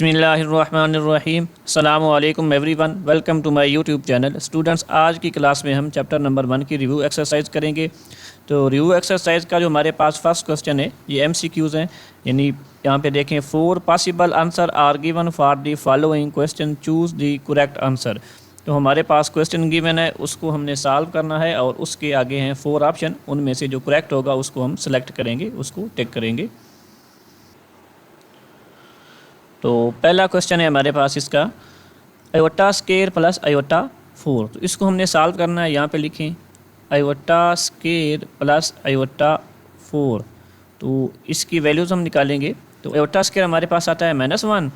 बिस्मिल्लाहिर्रहमानिर्रहीम। अस्सलामु अलैकुम everyone, welcome to my YouTube channel. Students, आज की क्लास में हम चैप्टर नंबर 1 की रिव्यू एक्सरसाइज करेंगे। तो रिव्यू एक्सरसाइज का जो हमारे पास फर्स्ट क्वेश्चन है ये MCQs हैं, यानी यहाँ पे देखें 4 possible answer are given for the following question, choose the correct answer. तो हमारे पास क्वेश्चन गिवन है, उसको हमने सॉल्व करना है और उसके आगे हैं 4 ऑप्शन, उनमें से जो करेक्ट होगा उसको हम सेलेक्ट करेंगे, उसको टिक करेंगे। तो पहला क्वेश्चन है हमारे पास इसका आयोटा स्केयर प्लस आयोटा 4। तो इसको हमने सॉल्व करना है। यहाँ पे लिखें आयोटा स्केयर प्लस आयोटा 4। तो इसकी वैल्यूज़ हम निकालेंगे। तो आयोटा स्केयर हमारे पास आता है -1,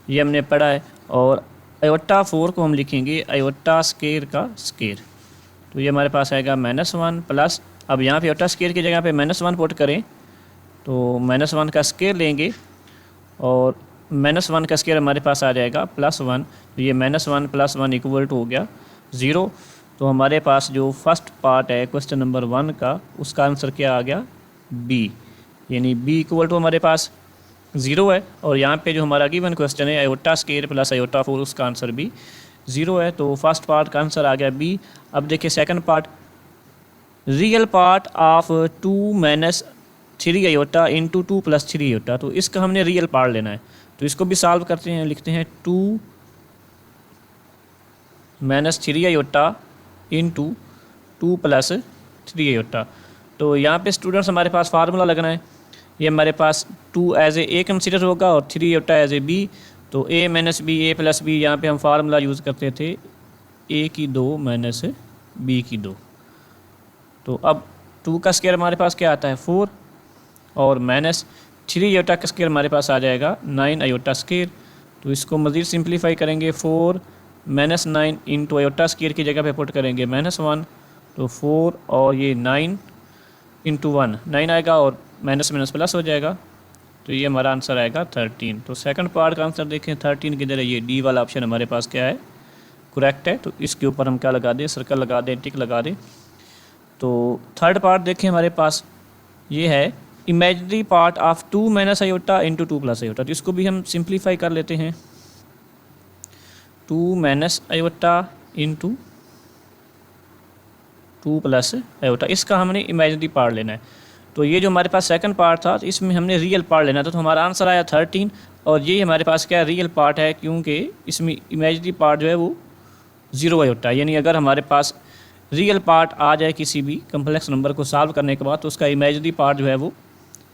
ये हमने पढ़ा है, और आयोटा 4 को हम लिखेंगे आयोटा स्केयर का स्केयर। तो ये हमारे पास आएगा -1 प्लस, अब यहाँ पे आयोटा स्केयर की जगह पे -1 पुट करें तो -1 का स्केयर लेंगे और -1 का स्केयर हमारे पास आ जाएगा +1। तो ये -1 + 1 इक्वल टू हो गया 0। तो हमारे पास जो फर्स्ट पार्ट है क्वेश्चन नंबर 1 का, उसका आंसर क्या आ गया B, यानी B इक्वल टू हमारे पास 0 है। और यहाँ पे जो हमारा गिवन क्वेश्चन है आयोटा स्केयर प्लस आयोटा 4, उसका आंसर भी 0 है। तो फर्स्ट पार्ट का आंसर आ गया B। अब देखिए second part, real part of 2 - 3 iota into 2 + 3 iota. तो इसका हमने रियल पार्ट लेना है, तो इसको भी सॉल्व करते हैं। लिखते हैं 2 - 3 आयोटा इंटू 2 + 3 आयोटा। तो यहाँ पे स्टूडेंट्स हमारे पास फार्मूला लगना है। ये हमारे पास 2 एज ए कंसिडर होगा और 3 आयोटा एज ए B। तो A - B, A + B, यहाँ पे हम फार्मूला यूज़ करते थे A की 2 - B की 2। तो अब 2 का स्क्वायर हमारे पास क्या आता है 4, और -3 आयोटा का स्क्वायर हमारे पास आ जाएगा 9 आयोटा स्क्वायर। तो इसको मज़ीद सिंप्लीफाई करेंगे, 4 - 9 इंटू आयोटा स्क्वायर की जगह पे पुट करेंगे -1। तो 4 और ये 9 इंटू 1 9 आएगा और माइनस प्लस हो जाएगा। तो ये हमारा आंसर आएगा 13। तो सेकंड पार्ट का आंसर देखें 13 किधर है, ये D वाला ऑप्शन हमारे पास क्या है करेक्ट है। तो इसके ऊपर हम क्या लगा दें, सर्कल लगा दें, टिक लगा दें। तो थर्ड पार्ट देखें हमारे पास ये है imaginary part of 2 - iota into 2 + iota. तो इसको भी हम सिंप्लीफाई कर लेते हैं, 2 - आयोटा इंटू 2 + आयोटा। इसका हमने इमेजनरी पार्ट लेना है। तो ये जो हमारे पास सेकंड पार्ट था, तो इसमें हमने रियल पार्ट लेना था। तो हमारा आंसर आया 13, और ये हमारे पास क्या रियल पार्ट है, क्योंकि इसमें इमेजनरी पार्ट जो है वो 0 आयोटा है। यानी अगर हमारे पास रियल पार्ट आ जाए किसी भी कम्प्लेक्स नंबर को सॉल्व करने के बाद, तो उसका इमेजनरी पार्ट जो है वो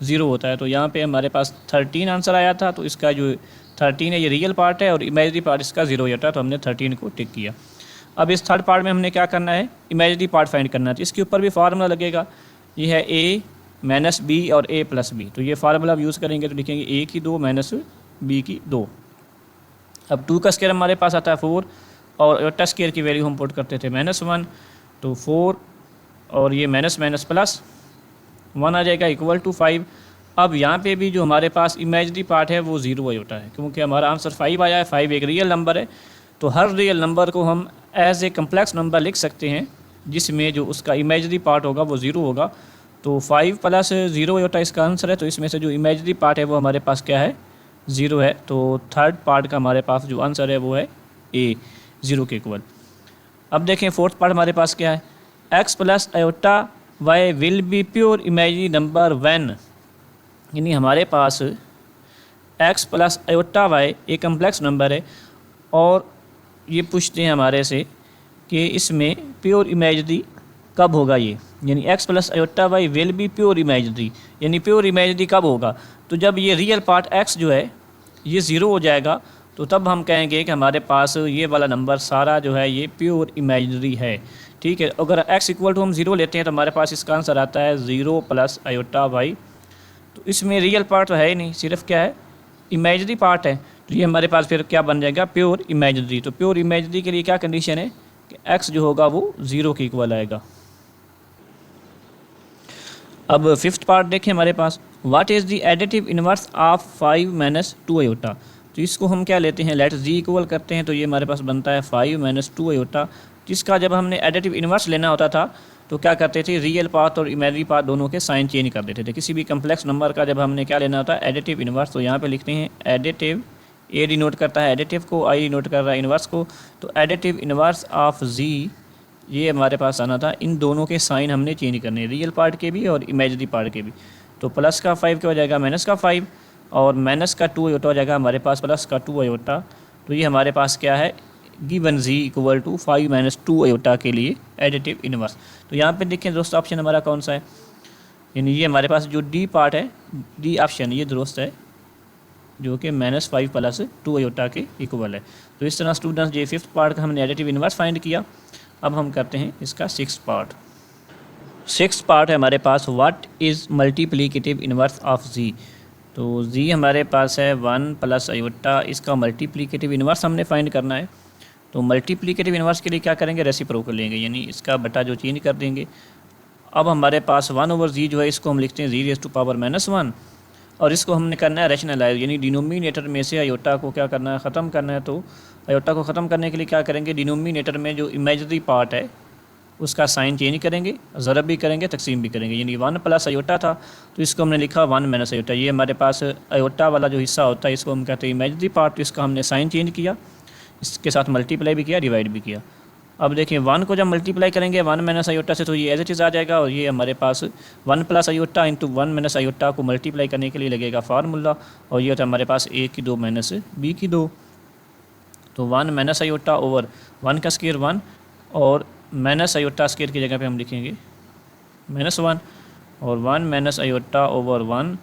0 होता है। तो यहाँ पे हमारे पास 13 आंसर आया था। तो इसका जो 13 है ये रियल पार्ट है और इमेजनरी पार्ट इसका 0 होता है। तो हमने 13 को टिक किया। अब इस थर्ड पार्ट में हमने क्या करना है, इमेजनरी पार्ट फाइंड करना है। तो इसके ऊपर भी फार्मूला लगेगा, ये है A - B और A + B। तो ये फार्मूला यूज़ करेंगे तो लिखेंगे A की 2 - B की 2। अब 2 का स्क्वायर हमारे पास आता है 4, और आयोटा स्क्वायर की वैल्यू हम पुट करते थे -1। तो 4 और ये माइनस प्लस 1 आ जाएगा इक्वल टू 5। अब यहाँ पे भी जो हमारे पास इमेजनरी पार्ट है वो 0 आयोटा है, क्योंकि हमारा आंसर 5 आया है। 5 एक रियल नंबर है, तो हर रियल नंबर को हम एज ए कम्प्लेक्स नंबर लिख सकते हैं जिसमें जो उसका इमेजनरी पार्ट होगा वो 0 होगा। तो 5 + 0 आयोटा इसका आंसर है। तो इसमें से जो इमेजनरी पार्ट है वो हमारे पास क्या है 0 है। तो थर्ड पार्ट का हमारे पास जो आंसर है वो है A, 0 के इक्वल। अब देखें फोर्थ पार्ट हमारे पास क्या है, x + iota y will be pure imaginary number when. यानी हमारे पास x + आयोटा y एक कम्प्लेक्स नंबर है, और ये पूछते हैं हमारे से कि इसमें प्योर इमेजनरी कब होगा ये, यानी x + iota y will be pure imaginary, यानी प्योर इमेजनरी कब होगा। तो जब ये रियल पार्ट x जो है ये 0 हो जाएगा, तो तब हम कहेंगे कि हमारे पास ये वाला नंबर सारा जो है ये प्योर इमेजनरी है। ठीक है, अगर x इक्वल टू हम 0 लेते हैं तो हमारे पास इसका आंसर आता है 0 + आयोटा y। तो इसमें रियल पार्ट तो है ही नहीं, सिर्फ क्या है इमेजनरी पार्ट है। तो ये हमारे पास फिर क्या बन जाएगा प्योर इमेजनरी। तो प्योर इमेजनरी के लिए क्या कंडीशन है कि x जो होगा वो 0 के इक्वल आएगा। अब फिफ्थ पार्ट देखें हमारे पास, what is the additive inverse of 5 - 2 iota. तो इसको हम क्या लेते हैं, लेट z इक्वल करते हैं। तो ये हमारे पास बनता है 5 - 2 आयोटा, जिसका जब हमने एडिटिव इनवर्स लेना होता था तो क्या करते थे, रियल पार्ट और इमेजनरी पार्ट दोनों के साइन चेंज कर देते थे। किसी भी कम्प्लेक्स नंबर का जब हमने क्या लेना होता है एडिटिव इनवर्स, तो यहाँ पे लिखते हैं एडिटिव ए डिनोट करता है एडिटिव को, आई डिनोट कर रहा है इन्वर्स को। तो एडिटिव इन्वर्स ऑफ जी ये हमारे पास आना था। इन दोनों के साइन हमने चेंज करने, रियल पार्ट के भी और इमेजिनरी पार्ट के भी। तो प्लस का 5 क्या हो जाएगा माइनस का 5, और माइनस का 2 अयोटा हो जाएगा हमारे पास प्लस का 2 अयोटा। तो ये हमारे पास क्या है, given z equal to 5 minus 2 iota के लिए एडिटिव इनवर्स। तो यहाँ पे देखें दोस्त ऑप्शन हमारा कौन सा है, यानी ये हमारे पास जो डी पार्ट है, डी ऑप्शन ये दुरुस्त है, जो कि -5 प्लस 2 अयोटा के इक्वल है। तो इस तरह स्टूडेंट्स ये 5th पार्ट का हमने एडिटिव इनवर्स फाइंड किया। अब हम करते हैं इसका 6th पार्ट। 6th पार्ट है हमारे पास what is multiplicative inverse of z. तो जी हमारे पास है 1 प्लस अयोटा, इसका मल्टीप्लिकेटिव इनवर्स हमने फाइंड करना है। तो मल्टीप्लिकेटिव इनवर्स के लिए क्या करेंगे, रेसिप्रोकल लेंगे, यानी इसका बटा जो चेंज कर देंगे। अब हमारे पास 1/z जो है इसको हम लिखते हैं z⁻⁻1, और इसको हमने करना है रैशनलाइज, यानी डिनोमिनेटर में से अयोटा को क्या करना है, ख़त्म करना है। तो अयोटा को ख़त्म करने के लिए क्या करेंगे, डिनोमिनेटर में जो इमेजिनरी पार्ट है उसका साइन चेंज करेंगे, ज़रब भी करेंगे, तकसीम भी करेंगे। यानी 1 प्लस अयोटा था तो इसको हमने लिखा 1 माइनस अयोटा। ये हमारे पास अयोटा वाला जो हिस्सा होता है इसको हम कहते हैं इमेजिनरी पार्ट। तो इसका हमने साइन चेंज किया, इसके साथ मल्टीप्लाई भी किया, डिवाइड भी किया। अब देखिए 1 को जब मल्टीप्लाई करेंगे 1 माइनस अयोटा से तो ये एज इट इज़ आ जाएगा, और ये हमारे पास 1 plus aorta into 1 minus iota को मल्टीप्लाई करने के लिए लगेगा फार्मूला, और ये होता है हमारे पास a की 2 माइनस b की 2। तो 1 माइनस अयोटा ओवर 1 का स्क्वायर 1, और माइनस अयोटा स्क्वायर की जगह पे हम लिखेंगे -1, और 1 minus iota over 1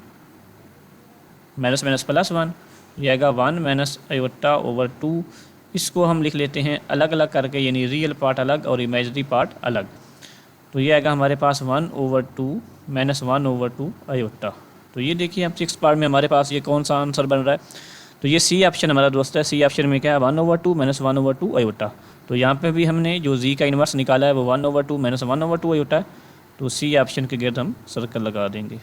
minus minus plus 1, ये आएगा 1 माइनस अयोटा ओवर 2। इसको हम लिख लेते हैं अलग अलग करके, यानी रियल पार्ट अलग और इमेजिनरी पार्ट अलग। तो ये आएगा हमारे पास 1/2 माइनस 1/2 अयोटा। तो ये देखिए अब 6th पार्ट में हमारे पास ये कौन सा आंसर बन रहा है। तो ये सी ऑप्शन हमारा दोस्त है। सी ऑप्शन में क्या है, 1/2 माइनस 1/2 अयोटा। तो यहाँ पे भी हमने जो जी का इन्वर्स निकाला है वो 1/2 माइनस 1/2 अयोटा है। तो सी ऑप्शन के गिर्द हम सर्कल लगा देंगे।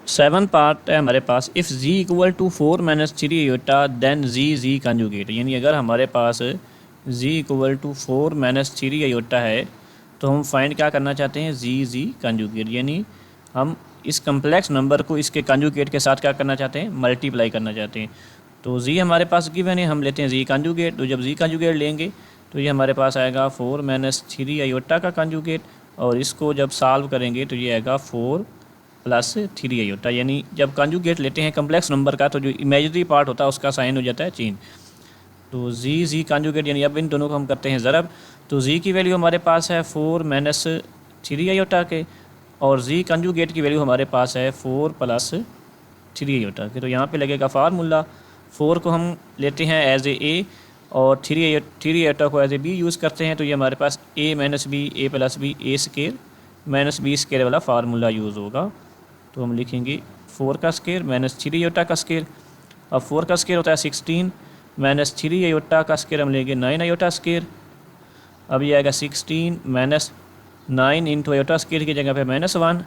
7th पार्ट है हमारे पास, if z equal to 4 minus 3 iota then z conjugate. यानी अगर हमारे पास z equal to 4 minus 3 iota है तो हम फाइंड क्या करना चाहते हैं, जी कंजुगेट, यानी हम इस कम्प्लेक्स नंबर को इसके कंजुगेट के साथ क्या करना चाहते हैं, मल्टीप्लाई करना चाहते हैं। तो जी हमारे पास गिवन है, हम लेते हैं जी कंजुगेट। तो जब जी कंजुगेट लेंगे तो ये हमारे पास आएगा 4 माइनस 3 अयोटा का कंजुगेट, और इसको जब सॉल्व करेंगे तो ये आएगा 4 प्लस 3 अयोटा। यानी जब कंजुगेट लेते हैं कम्प्लेक्स नंबर का तो जो इमेजिनरी पार्ट होता है उसका साइन हो जाता है चेंज। तो जी कंजुगेट, यानी अब इन दोनों को हम करते हैं ज़रब। तो जी की वैल्यू हमारे पास है 4 माइनस 3 अयोटा के, और जी कंजुगेट की वैल्यू हमारे पास है 4 प्लस 3 अयोटा के। तो यहाँ पे लगेगा फार्मूला, 4 को हम लेते हैं एज ए, और 3 अयोटा को एज ए बी यूज़ करते हैं। तो ये हमारे पास a minus b, a plus बी, a square minus b square वाला फार्मूला यूज़ होगा। तो हम लिखेंगे 4 का स्केयर माइनस 3 अयोटा का स्केयर। अब 4 का स्केयर होता है 16 माइनस 3 अयोटा का स्केयर हम लेंगे 9 अयोटा स्केयर। अब ये आएगा 16 माइनस 9 इंटू अयोटा स्केयर की जगह पे -1।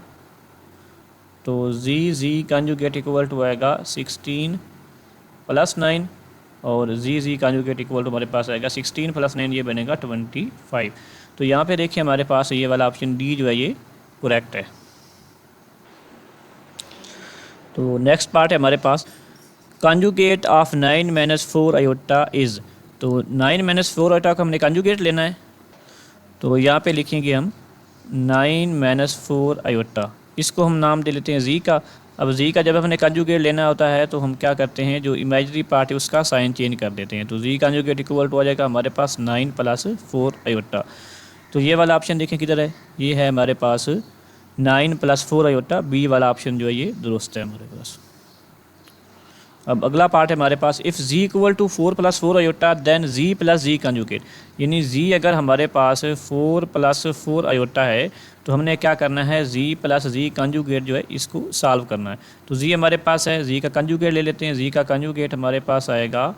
तो जी कंजुगेट इक्वल टू आएगा 16 प्लस 9, और जी कंजुगेट इक्वल टू हमारे पास आएगा 16 प्लस 9, ये बनेगा 25। तो यहाँ पे देखिए हमारे पास ये वाला ऑप्शन डी जो है ये करेक्ट है। तो नेक्स्ट पार्ट है हमारे पास, conjugate of 9 minus 4 iota is. तो 9 माइनस 4 अयोटा को हमने कंजुगेट लेना है। तो यहाँ पे लिखेंगे हम 9 माइनस 4 अयोटा, इसको हम नाम दे लेते हैं जी का। अब जी का जब हमने कंजुगेट लेना होता है तो हम क्या करते हैं, जो इमेजिनरी पार्ट है उसका साइन चेंज कर देते हैं। तो जी कंजुगेट इक्वल टू आ जाएगा हमारे पास 9 प्लस 4 अयोटा। तो ये वाला ऑप्शन देखें किधर है, ये है हमारे पास 9 प्लस 4 अयोटा, बी वाला ऑप्शन जो है ये दुरुस्त है हमारे पास। अब अगला पार्ट है हमारे पास, if z equal to 4 plus 4 iota then z plus z conjugate. यानी जी अगर हमारे पास 4 प्लस 4 अयोटा है तो हमने क्या करना है, जी प्लस जी कंजुगेट जो है इसको सॉल्व करना है। तो जी हमारे पास है, जी का कंजुगेट ले लेते हैं। जी का कंजुगेट हमारे पास आएगा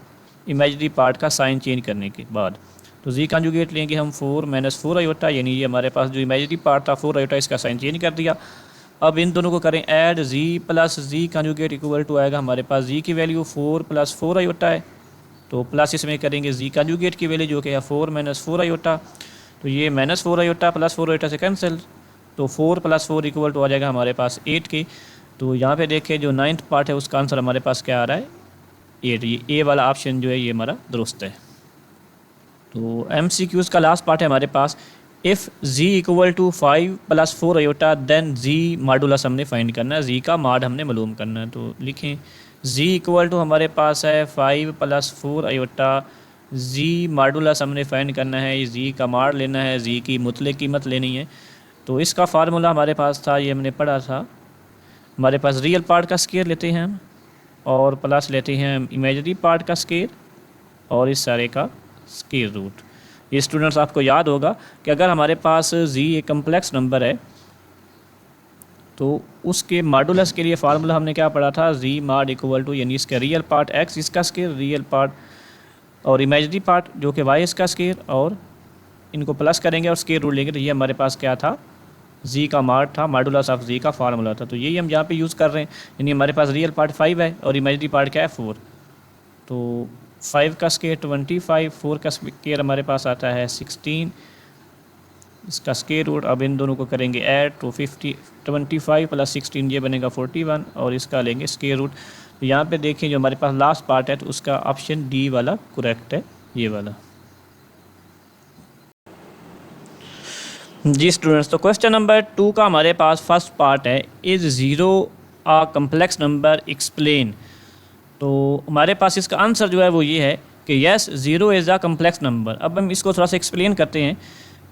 इमेजिनरी पार्ट का साइन चेंज करने के बाद। तो जी कंजुगेट लेंगे हम 4 माइनस 4 अयोटा, यानी ये हमारे पास जो इमेजिनरी पार्ट था 4 अयोटा, इसका साइन चेंज कर दिया। अब इन दोनों को करें add, z plus z conjugate equal to आएगा हमारे पास जी की वैल्यू 4 प्लस 4 अयोटा है। तो प्लस इसमें करेंगे जी कंजुगेट की वैल्यू जो कि है 4 माइनस 4 अयोटा। तो ये माइनस 4 अयोटा प्लस 4 अयोटा से कैंसिल, तो 4 प्लस 4 इक्वल टू आ जाएगा हमारे पास 8 के। तो यहाँ पे देखें जो 9th पार्ट है उसका आंसर हमारे पास क्या आ रहा है 8। ये ए वाला ऑप्शन जो है ये हमारा दुरुस्त है। तो MCQs का लास्ट पार्ट है हमारे पास, if z equal to 5 + 4 iota then z modulus हमने फाइंड करना है, z का मॉड हमने मालूम करना है। तो लिखें z इक्वल टू हमारे पास है 5 + 4 आयोटा, z मॉडुलस हमने फाइंड करना है, z का मॉड लेना है, z की मुतलक कीमत लेनी है। तो इसका फार्मूला हमारे पास था, ये हमने पढ़ा था, हमारे पास रियल पार्ट का स्केयर लेते हैं हम और प्लस लेते हैं हम इमेजिनरी पार्ट का स्केयर और इस सारे का स्केयर रूट। ये स्टूडेंट्स आपको याद होगा कि अगर हमारे पास z एक कम्प्लेक्स नंबर है तो उसके मॉडुलस के लिए फार्मूला हमने क्या पढ़ा था, z मॉड इक्वल टू यानी इसका रियल पार्ट x इसका स्केयर, रियल पार्ट और इमेजिनरी पार्ट जो कि y इसका स्केयर, और इनको प्लस करेंगे और स्केयर रूट लेंगे। तो ये हमारे पास क्या था, z का मॉड था, मॉडुलस ऑफ z का फार्मूला था। तो यही हम यहाँ पे यूज़ कर रहे हैं, यानी हमारे पास रियल पार्ट 5 है और इमेजिनरी पार्ट क्या है 4। तो 5 का स्केयर 25, 4 का स्केयर हमारे पास आता है 16, इसका स्केयर रूट अब इन दोनों को करेंगे ऐड, तो 25 + 16 ये बनेगा 41 और इसका लेंगे स्केयर रूट। तो यहाँ पे देखें जो हमारे पास लास्ट पार्ट है तो उसका ऑप्शन डी वाला करेक्ट है, ये वाला। जी स्टूडेंट्स, तो क्वेश्चन नंबर 2 का हमारे पास फर्स्ट पार्ट है, is zero a complex number explain. तो हमारे पास इसका आंसर जो है वो ये है कि yes zero is a complex number. अब हम इसको थोड़ा सा एक्सप्लेन करते हैं।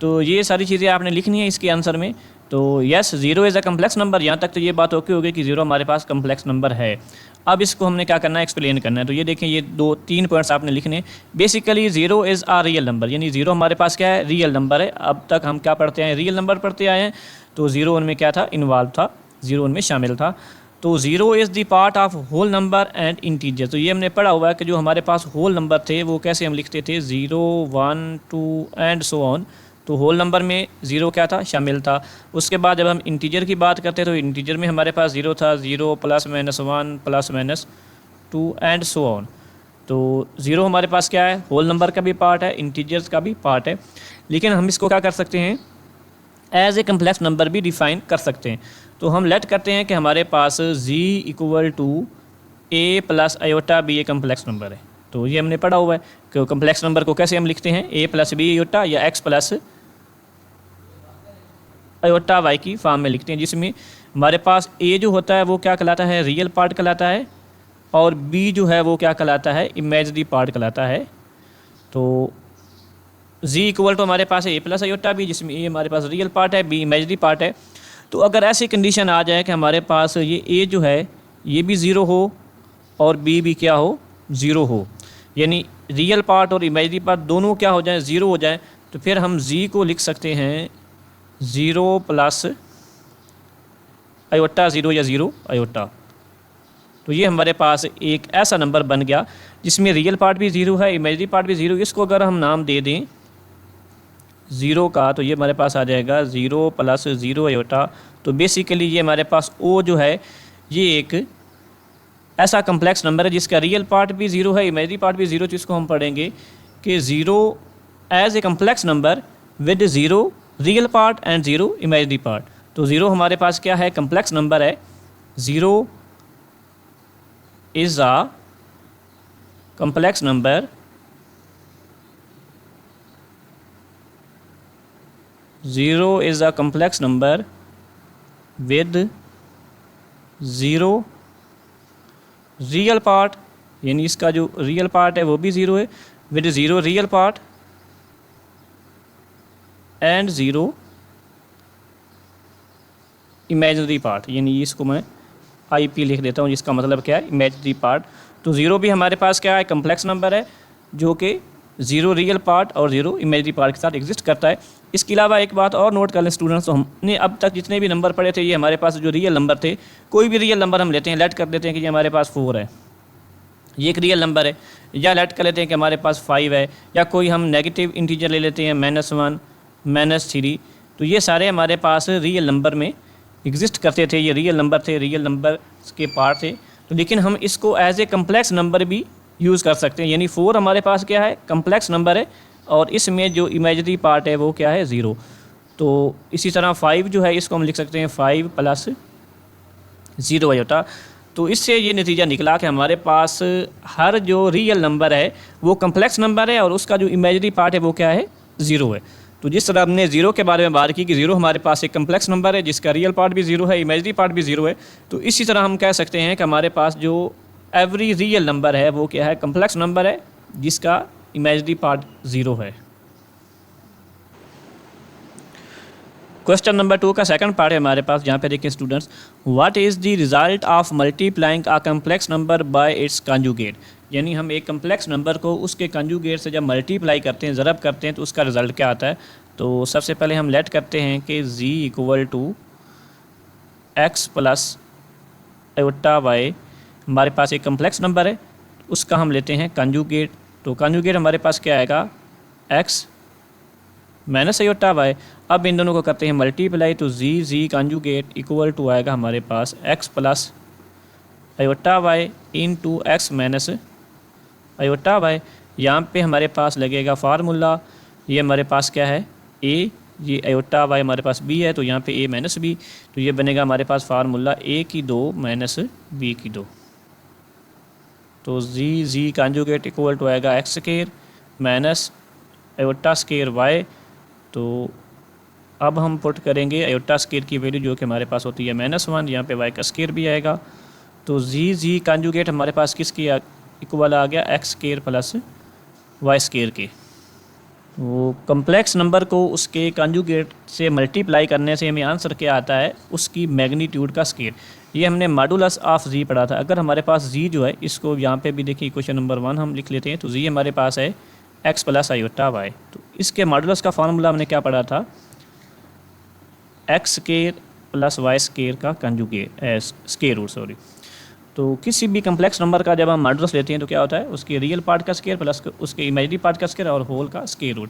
तो ये सारी चीज़ें आपने लिखनी है इसके आंसर में। तो yes zero is a complex number, यहाँ तक तो ये बात ओके होगी कि ज़ीरो हमारे पास कम्प्लेक्स नंबर है। अब इसको हमने क्या करना है, एक्सप्लेन करना है। तो ये देखें, ये 2-3 पॉइंट्स आपने लिखने। Basically zero is a real number, यानी ज़ीरो हमारे पास क्या है, रियल नंबर है। अब तक हम क्या पढ़ते आए, रियल नंबर पढ़ते आए हैं। तो ज़ीरो उनमें क्या था, इन्वॉल्व था, ज़ीरो उनमें शामिल था। तो zero is the part of whole number and integer. तो ये हमने पढ़ा हुआ है कि जो हमारे पास होल नंबर थे वो कैसे हम लिखते थे, 0, 1, 2 एंड सो ऑन। तो होल नंबर में ज़ीरो क्या था, शामिल था। उसके बाद जब हम इंटीजर की बात करते तो इंटीजर में हमारे पास ज़ीरो था, 0 ±1 ±2 एंड सो ऑन। तो ज़ीरो हमारे पास क्या है, होल नंबर का भी पार्ट है, इंटीजर्स का भी पार्ट है। लेकिन हम इसको क्या कर सकते हैं, एज ए कम्प्लेक्स नंबर भी डिफ़ाइन कर सकते हैं। तो हम लेट करते हैं कि हमारे पास z = a + iota b A complex number है। तो ये हमने पढ़ा हुआ है कि कम्प्लेक्स नंबर को कैसे हम लिखते हैं, a + b आयोटा या x + आयोटा y की फॉर्म में लिखते हैं, जिसमें हमारे पास a जो होता है वो क्या कहलाता है, रियल पार्ट कहलाता है, और b जो है वो क्या कहलाता है, इमेजिनरी पार्ट कहलाता है। तो z = हमारे पास है a + आयोटा b, जिसमें a हमारे पास रियल पार्ट है, b इमेजिनरी पार्ट है। तो अगर ऐसी कंडीशन आ जाए कि हमारे पास ये a जो है ये भी ज़ीरो हो और b भी क्या हो, ज़ीरो हो, यानी रियल पार्ट और इमेजिनरी पार्ट दोनों क्या हो जाए, ज़ीरो हो जाए, तो फिर हम z को लिख सकते हैं 0 + आयोटा 0 या 0 आयोटा। तो ये हमारे पास एक ऐसा नंबर बन गया जिसमें रियल पार्ट भी ज़ीरो है, इमेजिनरी पार्ट भी ज़ीरो। इसको अगर हम नाम दे दें ज़ीरो का, तो ये हमारे पास आ जाएगा 0 + 0 आयोटा। तो बेसिकली ये हमारे पास o जो है ये एक ऐसा कम्प्लेक्स नंबर है जिसका रियल पार्ट भी ज़ीरो है, इमेजिनरी पार्ट भी ज़ीरो। जिसको हम पढ़ेंगे कि zero as a complex number with zero real part and zero imaginary part. तो ज़ीरो हमारे पास क्या है, कम्प्लेक्स नंबर है। Zero is a complex number zero is a complex number with zero real part, यानी इसका जो रियल पार्ट है वो भी ज़ीरो है, with zero real part and zero imaginary part. यानी इसको मैं IP लिख देता हूँ, जिसका मतलब क्या है, इमेजिनरी पार्ट। तो ज़ीरो भी हमारे पास क्या है, कम्प्लेक्स नंबर है जो कि ज़ीरो रियल पार्ट और ज़ीरो इमेजिनरी पार्ट के साथ एग्जिस्ट करता है। इसके अलावा एक बात और नोट कर लें स्टूडेंट्स, तो हमने अब तक जितने भी नंबर पढ़े थे ये हमारे पास जो रियल नंबर थे, कोई भी रियल नंबर हम लेते हैं, लेट कर देते हैं कि ये हमारे पास 4 है, ये एक रियल नंबर है, या लेट कर लेते हैं कि हमारे पास 5 है, या कोई हम नेगेटिव इंटीजर ले लेते हैं -1 -3। तो ये सारे हमारे पास रियल नंबर में एग्जिस्ट करते थे, ये रियल नंबर थे, रियल नंबर के पार्ट थे। तो लेकिन हम इसको एज ए कम्प्लेक्स नंबर भी यूज़ कर सकते हैं, यानी 4 हमारे पास क्या है, कम्प्लेक्स नंबर है, और इसमें जो इमेजिनरी पार्ट है वो क्या है, 0। तो इसी तरह 5 जो है इसको हम लिख सकते हैं 5 + 0 आयोटा। तो इससे ये नतीजा निकला कि हमारे पास हर जो रियल नंबर है वो कम्प्लेक्स नंबर है और उसका जो इमेजरी पार्ट है वो क्या है, 0 है। तो जिस तरह हमने 0 के बारे में बात की कि 0 हमारे पास एक कम्प्लेक्स नंबर है जिसका रियल पार्ट भी 0 है, इमेजरी पार्ट भी 0 है, तो इसी तरह हम कह सकते हैं कि हमारे पास जो एवरी रियल नंबर है वो क्या है, कम्प्लेक्स नंबर है जिसका इमेजरी पार्ट 0 है। क्वेश्चन नंबर 2 का सेकंड पार्ट है हमारे पास, जहाँ पे देखिए students, what is the result of multiplying a complex number by it's conjugate. यानी हम एक कम्प्लेक्स नंबर को उसके कंजुगेट से जब मल्टीप्लाई करते हैं, ज़रब करते हैं, तो उसका रिज़ल्ट क्या आता है। तो सबसे पहले हम लेट करते हैं कि z equal to x plus iota y, हमारे पास एक कम्प्लेक्स नंबर है, उसका हम लेते हैं कंजुगेट। तो कंजुगेट हमारे पास क्या आएगा, x माइनस आयोटा वाई। अब इन दोनों को करते हैं मल्टीप्लाई, तो z कंजुगेट इक्वल टू आएगा हमारे पास x plus iota y into x minus iota y. यहाँ पे हमारे पास लगेगा फार्मूला, ये हमारे पास क्या है a, ये आयोटा वाई हमारे पास b है, तो यहाँ पे a माइनस b, तो ये बनेगा हमारे पास फार्मूला a की 2 माइनस b की 2। तो z कंजुगेट इक्वल टू आएगा x square minus iota square y. तो अब हम पुट करेंगे आयोटा स्केयर की वैल्यू जो कि हमारे पास होती है -1, यहाँ पे वाई का स्केयर भी आएगा। तो z कंजुगेट हमारे पास किसकी इक्वल आ गया, x square plus y square के। वो कम्प्लेक्स नंबर को उसके कंजुगेट से मल्टीप्लाई करने से हमें आंसर क्या आता है, उसकी मैग्नीट्यूड का स्केयर। ये हमने मॉडुलस ऑफ z पढ़ा था। अगर हमारे पास z जो है, इसको यहाँ पे भी देखिए क्वेश्चन नंबर 1 हम लिख लेते हैं। तो z हमारे पास है x प्लस आयोटा वाई। तो इसके मॉडुलस का फार्मूला हमने क्या पढ़ा था, x square plus y square का कंजुगेट स्केयर रूट, सॉरी। तो किसी भी कम्प्लेक्स नंबर का जब हम मॉडुलस लेते हैं तो क्या होता है, उसके रियल पार्ट का स्केयर प्लस उसके इमेजरी पार्ट का स्केयर और होल का स्केयर रूट।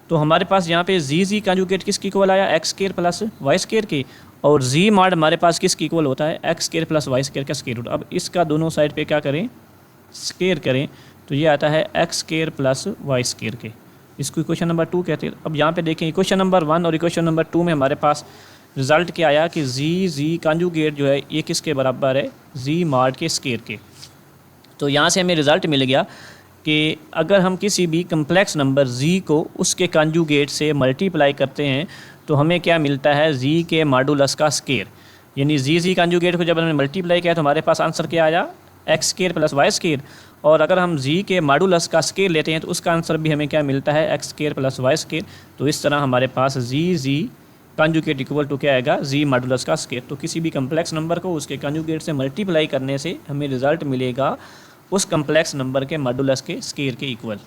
तो हमारे पास यहाँ पे z कंजुगेट किसकी इक्वल आया, x square plus y square की, और z मॉड हमारे पास किसकी इक्वल होता है, x square plus y square का स्केयर रूट। अब इसका दोनों साइड पे क्या करें, स्केयर करें, तो ये आता है x square plus y square के। इसको इक्वेशन नंबर 2 कहते हैं। अब यहाँ पे देखें इक्वेशन नंबर 1 और इक्वेशन नंबर 2 में हमारे पास रिज़ल्ट क्या आया कि z कंजुगेट जो है ये किसके बराबर है, z मॉड के स्केयर के। तो यहाँ से हमें रिज़ल्ट मिल गया कि अगर हम किसी भी कम्प्लेक्स नंबर z को उसके कंजुगेट से मल्टीप्लाई करते हैं तो हमें क्या मिलता है, z के मॉडुलस का स्केयर। यानी z कंजुगेट को जब हमने मल्टीप्लाई किया तो हमारे पास आंसर क्या आया, x square plus y square. और अगर हम z के मॉडुलस का स्केयर लेते हैं तो उसका आंसर भी हमें क्या मिलता है, x square plus y square. तो इस तरह हमारे पास z कंजुगेट इक्वल टू क्या आएगा, z मॉडुलस का स्केयर। तो किसी भी कम्प्लेक्स नंबर को उसके कंजुगेट से मल्टीप्लाई करने से हमें रिजल्ट मिलेगा उस कम्प्लेक्स नंबर के मॉडुलस के स्केयर के इक्वल।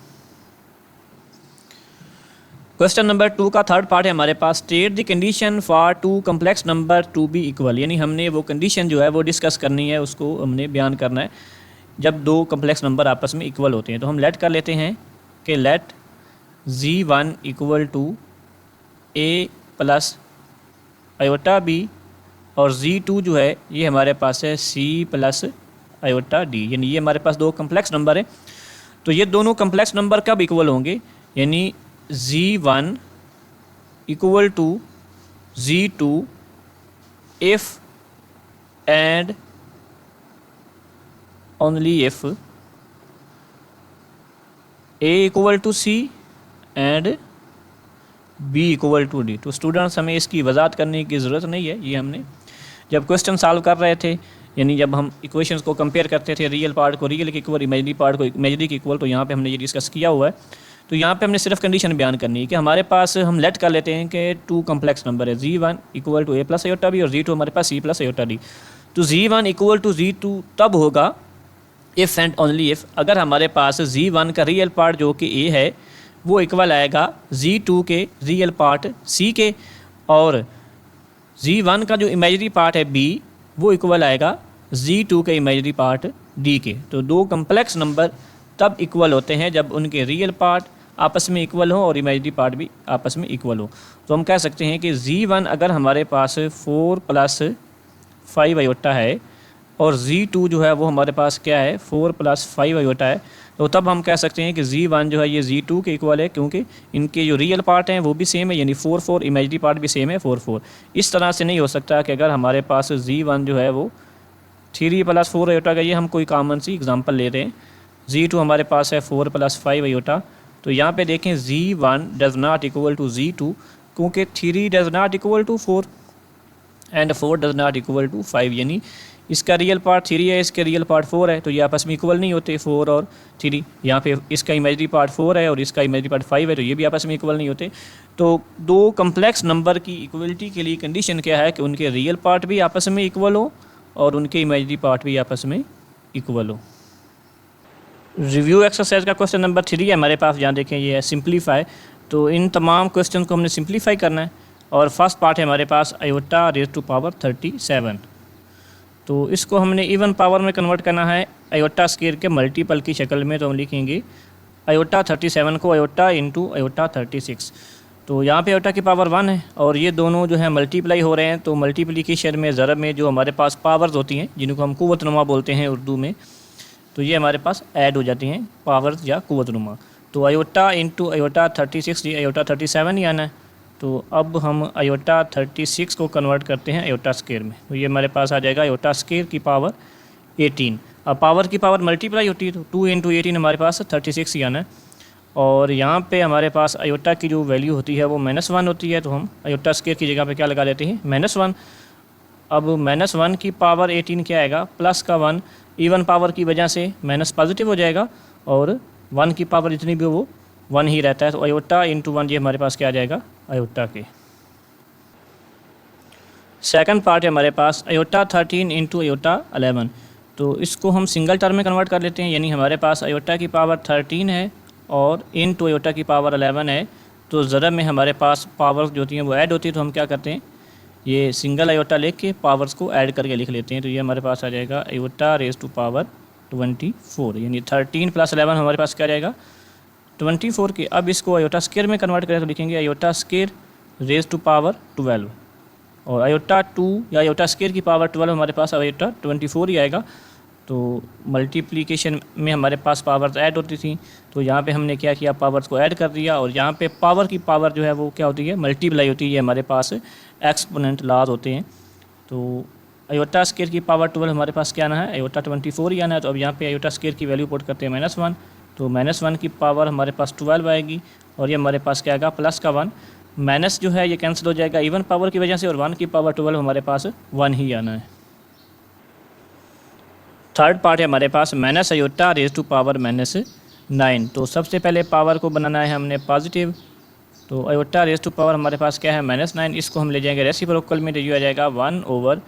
क्वेश्चन नंबर 2 का थर्ड पार्ट है हमारे पास, state the condition for 2 complex number to be equal. यानी हमने वो कंडीशन जो है वो डिस्कस करनी है, उसको हमने बयान करना है जब 2 कम्प्लेक्स नंबर आपस में इक्वल होते हैं। तो हम लेट कर लेते हैं कि let z1 equal to a plus iota b और z2 जो है ये हमारे पास है c प्लस आयोटा d। यानी ये हमारे पास 2 कम्प्लेक्स नंबर है। तो ये दोनों कम्प्लेक्स नंबर कब इक्वल होंगे, यानी z1 equal to z2 if and only if a equal to c and b equal to d। तो स्टूडेंट्स हमें इसकी वजाहत करने की ज़रूरत नहीं है, ये हमने जब क्वेश्चन सॉल्व कर रहे थे, यानी जब हम इक्वेशंस को कंपेयर करते थे, रियल पार्ट को रियल के इक्वल, इमेजरी पार्ट को इमेजरी के इक्वल, तो यहाँ पे हमने ये डिस्कस किया हुआ है। तो यहाँ पे हमने सिर्फ कंडीशन बयान करनी है कि हमारे पास हम लेट कर लेते हैं कि 2 कम्प्लेक्स नंबर है, z1 equal to a plus iota b और z2 हमारे पास c प्लस आयोटा d। तो z1 इक्वल टू z2 तब होगा इफ़ एंड ओनली इफ़ अगर हमारे पास z1 का रियल पार्ट जो कि a है वो इक्वल आएगा z2 के रियल पार्ट c के, और z1 का जो इमेजरी पार्ट है b वो इक्वल आएगा z2 के इमेजरी पार्ट d के। तो 2 कम्प्लेक्स नंबर तब इक्वल होते हैं जब उनके रियल पार्ट आपस में इक्वल हो और इमेजरी पार्ट भी आपस में इक्वल हो। तो हम कह सकते हैं कि z1 अगर हमारे पास 4 प्लस 5 आयोटा है और z2 जो है वो हमारे पास क्या है, 4 प्लस 5 आयोटा है, तो तब हम कह सकते हैं कि z1 जो है ये z2 के इक्वल है, क्योंकि इनके जो रियल पार्ट हैं वो भी सेम है, यानी 4 4, इमेजरी पार्ट भी सेम है 4 4। इस तरह से नहीं हो सकता कि अगर हमारे पास z1 जो है वो 3 + 4 आयोटा का ये हम कोई कॉमन सी एग्जांपल ले रहे हैं। Z2 हमारे पास है 4 + 5 आयोटा। तो यहाँ पे देखें Z1 does not equal to Z2, क्योंकि 3 does not equal to 4 and 4 does not equal to 5, यानी इसका रियल पार्ट 3 है, इसका रियल पार्ट 4 है, तो ये आपस में इक्वल नहीं होते 4 और 3। यहाँ पे इसका इमेजरी पार्ट 4 है और इसका इमेजरी पार्ट 5 है, तो ये भी आपस में इक्वल नहीं होते। तो दो कम्प्लेक्स नंबर की इक्वलिटी के लिए कंडीशन क्या है कि उनके रियल पार्ट भी आपस में इक्वल हो और उनके इमेजरी पार्ट भी आपस में इक्वल हो। रिव्यू एक्सरसाइज का क्वेश्चन नंबर 3 है हमारे पास, जहाँ देखें ये है सिंप्लीफाई। तो इन तमाम क्वेश्चन को हमने सिंप्लीफाई करना है और फर्स्ट पार्ट है हमारे पास आयोटा रेज़ टू पावर 37। तो इसको हमने इवन पावर में कन्वर्ट करना है आयोटा स्क्वायर के मल्टीपल की शक्ल में। तो हम लिखेंगे आयोटा 37 को आयोटा इंटू आयोटा 36। तो यहाँ पे आयोटा की पावर 1 है और ये दोनों जो है मल्टीप्लाई हो रहे हैं। तो मल्टीप्लिकेशन में ज़रब में जो हमारे पास पावर्स होती हैं, जिनको हम कुव्वतनुमा बोलते हैं उर्दू में, तो ये हमारे पास ऐड हो जाती हैं पावर्स या कुव्वतनुमा। तो आयोटा इंटू आयोटा 36, ये आयोटा 37 ही आना है। तो अब हम आयोटा 36 को कन्वर्ट करते हैं आयोटा स्क्वायर में। तो ये हमारे पास आ जाएगा आयोटा स्क्वायर की पावर 18। अब पावर की पावर मल्टीप्लाई होती है, तो 2 × 18 हमारे पास 36 ही आना है। और यहाँ पे हमारे पास आयोटा की जो वैल्यू होती है वो -1 होती है, तो हम आयोटा स्क्वायर की जगह पे क्या लगा देते हैं, -1। अब -1 की पावर 18 क्या आएगा, प्लस का 1, इवन पावर की वजह से माइनस पॉजिटिव हो जाएगा और 1 की पावर जितनी भी वो 1 ही रहता है। तो आयोटा इंटू 1 ये हमारे पास क्या आ जाएगा, आयोटा के। सेकंड पार्ट है हमारे पास आयोटा 13 इंटू आयोटा 11। तो इसको हम सिंगल टर्म में कन्वर्ट कर लेते हैं, यानी हमारे पास आयोटा की पावर 13 है और इंटू आयोटा की पावर 11 है। तो ज़रब में हमारे पास पावर्स जो होती हैं वो ऐड होती है, तो हम क्या करते हैं, ये सिंगल आयोटा लेके के पावर्स को ऐड करके लिख लेते हैं। तो ये हमारे पास आ जाएगा आयोटा रेज़ टू पावर 24, यानी 13 + 11 हमारे पास क्या आ जाएगा, 24 के। अब इसको आयोटा स्क्वायर में कन्वर्ट करें तो लिखेंगे iota square raise to power 12, और आयोटा 2 या आयोटा स्क्वायर की पावर 12 हमारे पास आयोटा 24 ही आएगा। तो मल्टीप्लिकेशन में हमारे पास पावर्स ऐड होती थी, तो यहाँ पे हमने क्या किया, पावर्स को ऐड कर दिया। और यहाँ पे पावर की पावर जो है वो क्या होती है, मल्टीप्लाई होती है। ये हमारे पास एक्सपोनेंट लॉज होते हैं। तो आयोटा स्क्वायर की पावर 12 हमारे पास क्या आना है, आयोटा 24 ही आना है। तो अब यहाँ पे आयोटा स्क्वायर की वैल्यू पुट करते हैं -1, तो -1 की पावर हमारे पास 12 आएगी और ये हमारे पास क्या आएगा, प्लस का 1, माइनस जो है ये कैंसिल हो जाएगा इवन पावर की वजह से, और 1 की पावर 12 हमारे पास 1 ही आना है। थर्ड पार्ट है हमारे पास minus iota raise to power -9। तो सबसे पहले पावर को बनाना है हमने पॉजिटिव। तो आयोटा रेज़ टू पावर हमारे पास क्या है, -9। इसको हम ले जाएंगे रेसिप्रोकल में, तो ये आ जाएगा 1 /